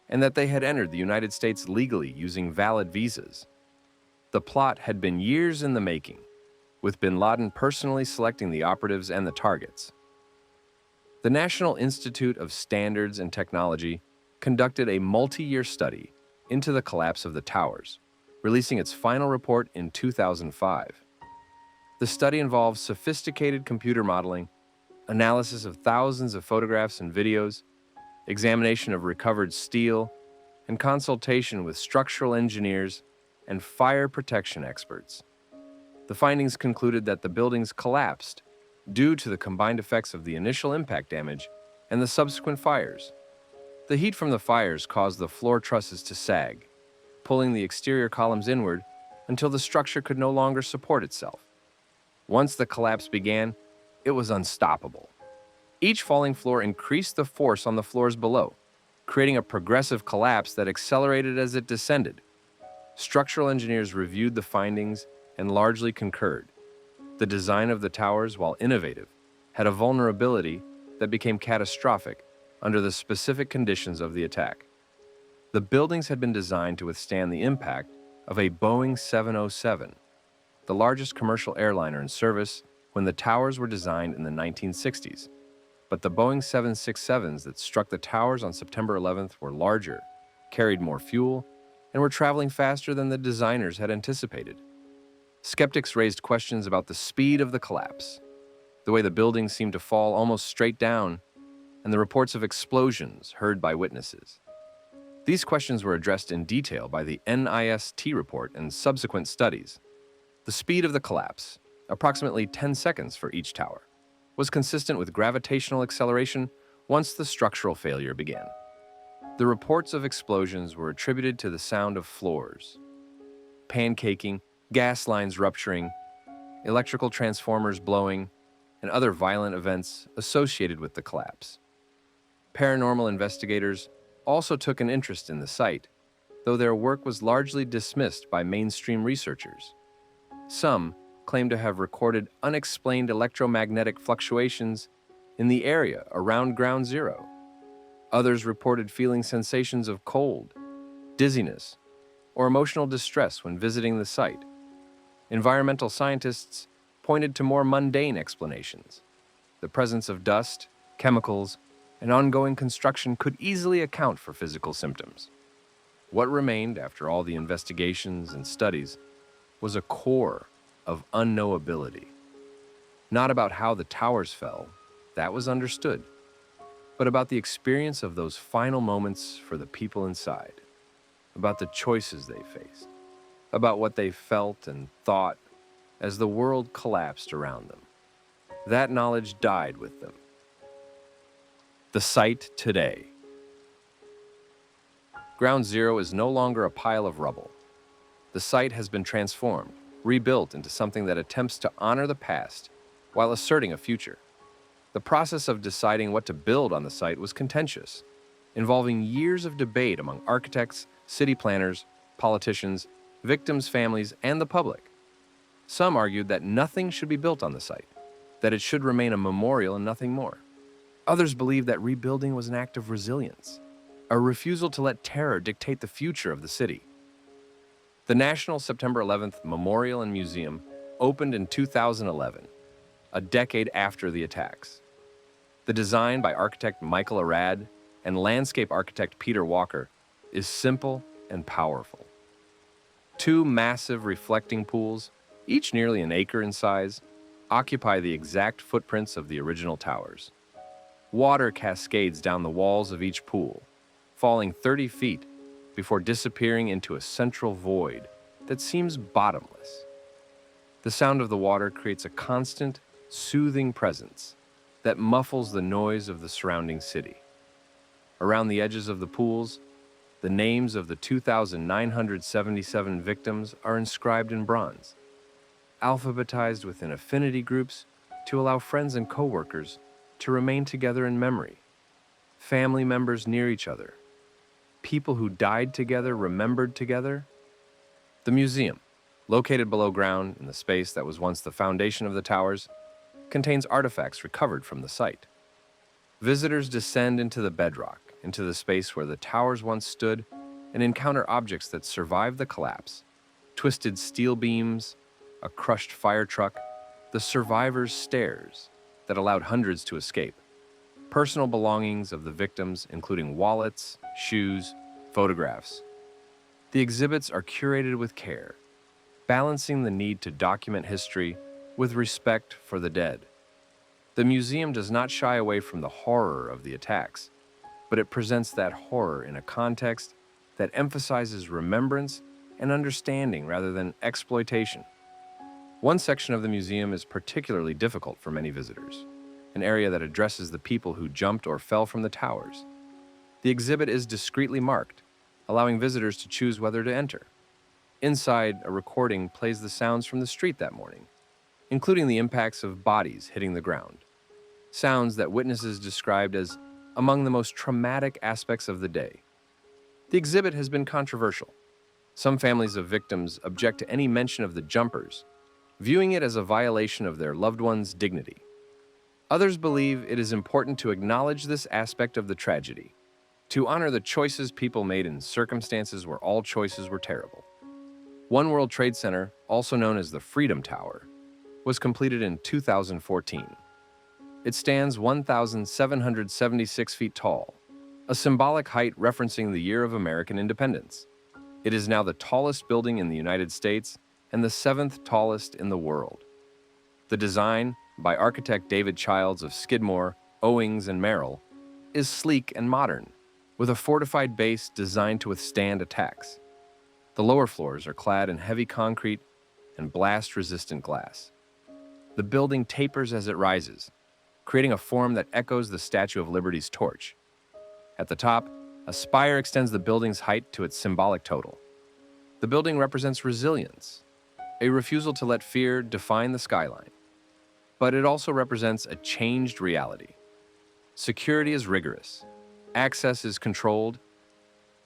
S1: and that they had entered the United States legally using valid visas. The plot had been years in the making, with bin Laden personally selecting the operatives and the targets. The National Institute of Standards and Technology conducted a multi-year study into the collapse of the towers, releasing its final report in 2005. The study involved sophisticated computer modeling, analysis of thousands of photographs and videos, examination of recovered steel, and consultation with structural engineers and fire protection experts. The findings concluded that the buildings collapsed due to the combined effects of the initial impact damage and the subsequent fires. The heat from the fires caused the floor trusses to sag, pulling the exterior columns inward until the structure could no longer support itself. Once the collapse began, it was unstoppable. Each falling floor increased the force on the floors below, creating a progressive collapse that accelerated as it descended. Structural engineers reviewed the findings and largely concurred. The design of the towers, while innovative, had a vulnerability that became catastrophic under the specific conditions of the attack. The buildings had been designed to withstand the impact of a Boeing 707, the largest commercial airliner in service when the towers were designed in the 1960s. But the Boeing 767s that struck the towers on September 11th were larger, carried more fuel, and were traveling faster than the designers had anticipated. Skeptics raised questions about the speed of the collapse, the way the buildings seemed to fall almost straight down, and the reports of explosions heard by witnesses. These questions were addressed in detail by the NIST report and subsequent studies. The speed of the collapse, approximately 10 seconds for each tower, was consistent with gravitational acceleration once the structural failure began. The reports of explosions were attributed to the sound of floors, pancaking, gas lines rupturing, electrical transformers blowing, and other violent events associated with the collapse. Paranormal investigators also took an interest in the site, though their work was largely dismissed by mainstream researchers. Some claimed to have recorded unexplained electromagnetic fluctuations in the area around Ground Zero. Others reported feeling sensations of cold, dizziness, or emotional distress when visiting the site. Environmental scientists pointed to more mundane explanations. The presence of dust, chemicals, and ongoing construction could easily account for physical symptoms. What remained after all the investigations and studies was a core of unknowability. Not about how the towers fell, that was understood, but about the experience of those final moments for the people inside, about the choices they faced, about what they felt and thought as the world collapsed around them. That knowledge died with them. The site today. Ground Zero is no longer a pile of rubble. The site has been transformed, rebuilt into something that attempts to honor the past while asserting a future. The process of deciding what to build on the site was contentious, involving years of debate among architects, city planners, politicians, victims' families, and the public. Some argued that nothing should be built on the site, that it should remain a memorial and nothing more. Others believe that rebuilding was an act of resilience, a refusal to let terror dictate the future of the city. The National September 11th Memorial and Museum opened in 2011, a decade after the attacks. The design by architect Michael Arad and landscape architect Peter Walker is simple and powerful. Two massive reflecting pools, each nearly an acre in size, occupy the exact footprints of the original towers. Water cascades down the walls of each pool, falling 30 feet before disappearing into a central void that seems bottomless. The sound of the water creates a constant, soothing presence that muffles the noise of the surrounding city. Around the edges of the pools, the names of the 2,977 victims are inscribed in bronze, alphabetized within affinity groups to allow friends and coworkers to remain together in memory, family members near each other, people who died together remembered together. The museum, located below ground in the space that was once the foundation of the towers, contains artifacts recovered from the site. Visitors descend into the bedrock, into the space where the towers once stood, and encounter objects that survived the collapse: twisted steel beams, a crushed fire truck, the survivors' stairs that allowed hundreds to escape, personal belongings of the victims, including wallets, shoes, photographs. The exhibits are curated with care, balancing the need to document history with respect for the dead. The museum does not shy away from the horror of the attacks, but it presents that horror in a context that emphasizes remembrance and understanding rather than exploitation. One section of the museum is particularly difficult for many visitors, an area that addresses the people who jumped or fell from the towers. The exhibit is discreetly marked, allowing visitors to choose whether to enter. Inside, a recording plays the sounds from the street that morning, including the impacts of bodies hitting the ground, sounds that witnesses described as among the most traumatic aspects of the day. The exhibit has been controversial. Some families of victims object to any mention of the jumpers, viewing it as a violation of their loved one's dignity. Others believe it is important to acknowledge this aspect of the tragedy, to honor the choices people made in circumstances where all choices were terrible. One World Trade Center, also known as the Freedom Tower, was completed in 2014. It stands 1,776 feet tall, a symbolic height referencing the year of American independence. It is now the tallest building in the United States and the seventh tallest in the world. The design, by architect David Childs of Skidmore, Owings, and Merrill, is sleek and modern, with a fortified base designed to withstand attacks. The lower floors are clad in heavy concrete and blast-resistant glass. The building tapers as it rises, creating a form that echoes the Statue of Liberty's torch. At the top, a spire extends the building's height to its symbolic total. The building represents resilience, a refusal to let fear define the skyline. But it also represents a changed reality. Security is rigorous. Access is controlled.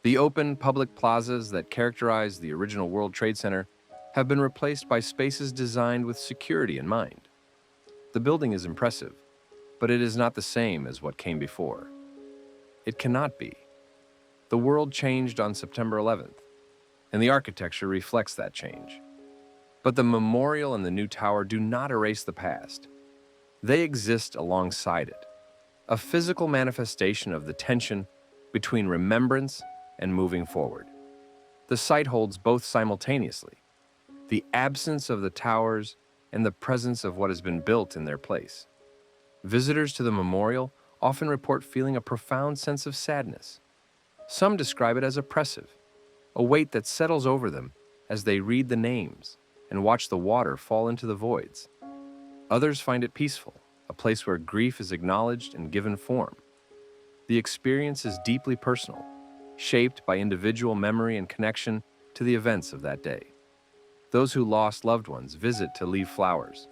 S1: The open public plazas that characterize the original World Trade Center have been replaced by spaces designed with security in mind. The building is impressive, but it is not the same as what came before. It cannot be. The world changed on September 11th, and the architecture reflects that change. But the memorial and the new tower do not erase the past. They exist alongside it, a physical manifestation of the tension between remembrance and moving forward. The site holds both simultaneously, the absence of the towers and the presence of what has been built in their place. Visitors to the memorial often report feeling a profound sense of sadness. Some describe it as oppressive, a weight that settles over them as they read the names and watch the water fall into the voids. Others find it peaceful, a place where grief is acknowledged and given form. The experience is deeply personal, shaped by individual memory and connection to the events of that day. Those who lost loved ones visit to leave flowers,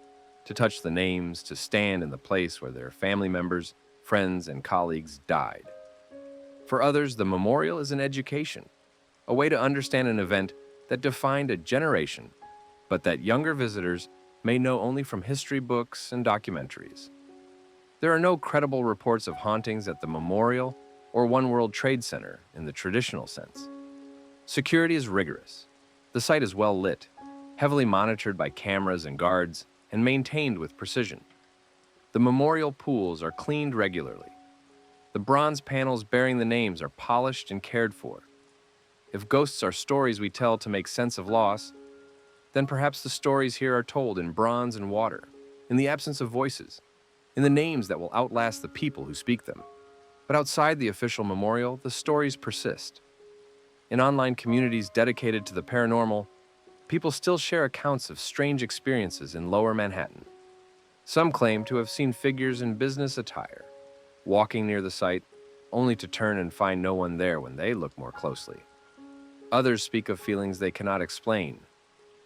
S1: to touch the names, to stand in the place where their family members, friends, and colleagues died. For others, the memorial is an education, a way to understand an event that defined a generation, but that younger visitors may know only from history books and documentaries. There are no credible reports of hauntings at the Memorial or One World Trade Center in the traditional sense. Security is rigorous. The site is well lit, heavily monitored by cameras and guards, and maintained with precision. The memorial pools are cleaned regularly. The bronze panels bearing the names are polished and cared for. If ghosts are stories we tell to make sense of loss, then perhaps the stories here are told in bronze and water, in the absence of voices, in the names that will outlast the people who speak them. But outside the official memorial, the stories persist. In online communities dedicated to the paranormal, people still share accounts of strange experiences in Lower Manhattan. Some claim to have seen figures in business attire, walking near the site, only to turn and find no one there when they look more closely. Others speak of feelings they cannot explain,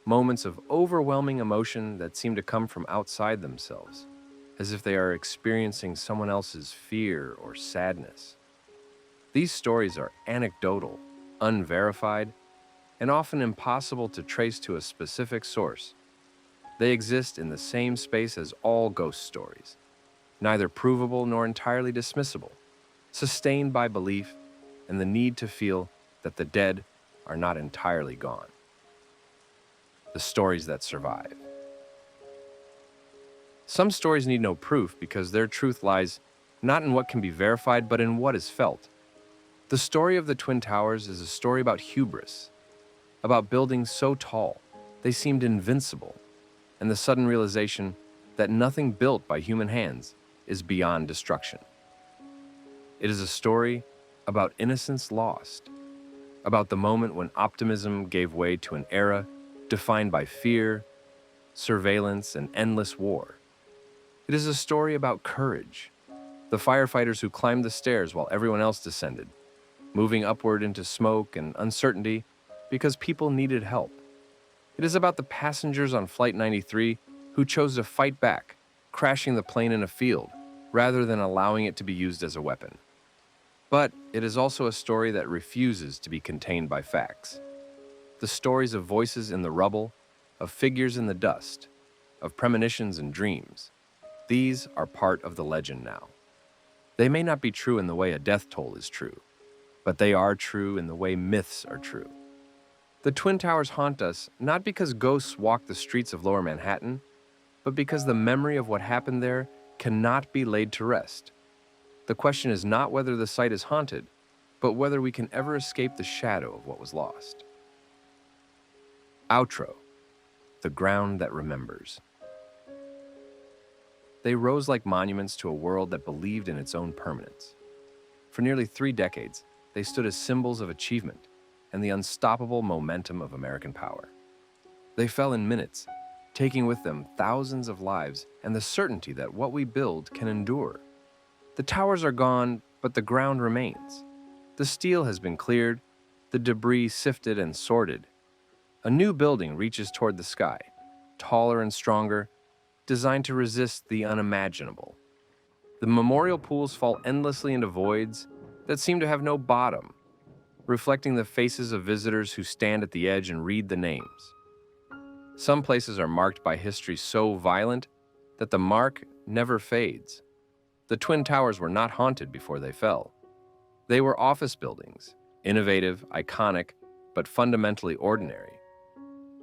S1: moments of overwhelming emotion that seem to come from outside themselves, as if they are experiencing someone else's fear or sadness. These stories are anecdotal, unverified, and often impossible to trace to a specific source. They exist in the same space as all ghost stories, neither provable nor entirely dismissible, sustained by belief and the need to feel that the dead are not entirely gone. The stories that survive. Some stories need no proof because their truth lies not in what can be verified, but in what is felt. The story of the Twin Towers is a story about hubris, about buildings so tall they seemed invincible, and the sudden realization that nothing built by human hands is beyond destruction. It is a story about innocence lost, about the moment when optimism gave way to an era defined by fear, surveillance, and endless war. It is a story about courage, the firefighters who climbed the stairs while everyone else descended, moving upward into smoke and uncertainty because people needed help. It is about the passengers on Flight 93 who chose to fight back, crashing the plane in a field rather than allowing it to be used as a weapon. But it is also a story that refuses to be contained by facts. The stories of voices in the rubble, of figures in the dust, of premonitions and dreams. These are part of the legend now. They may not be true in the way a death toll is true, but they are true in the way myths are true. The Twin Towers haunt us not because ghosts walk the streets of Lower Manhattan, but because the memory of what happened there cannot be laid to rest. The question is not whether the site is haunted, but whether we can ever escape the shadow of what was lost. Outro: the ground that remembers. They rose like monuments to a world that believed in its own permanence. For nearly 3 decades, they stood as symbols of achievement and the unstoppable momentum of American power. They fell in minutes, taking with them thousands of lives and the certainty that what we build can endure. The towers are gone, but the ground remains. The steel has been cleared, the debris sifted and sorted. A new building reaches toward the sky, taller and stronger, designed to resist the unimaginable. The memorial pools fall endlessly into voids that seem to have no bottom, reflecting the faces of visitors who stand at the edge and read the names. Some places are marked by history so violent that the mark never fades. The Twin Towers were not haunted before they fell. They were office buildings, innovative, iconic, but fundamentally ordinary.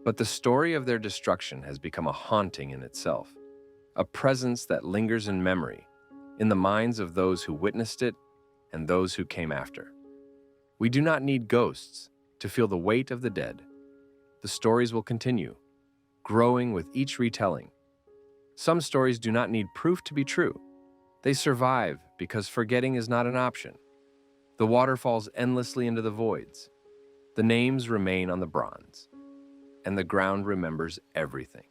S1: But the story of their destruction has become a haunting in itself, a presence that lingers in memory, in the minds of those who witnessed it and those who came after. We do not need ghosts to feel the weight of the dead. The stories will continue, growing with each retelling. Some stories do not need proof to be true. They survive because forgetting is not an option. The water falls endlessly into the voids. The names remain on the bronze, and the ground remembers everything.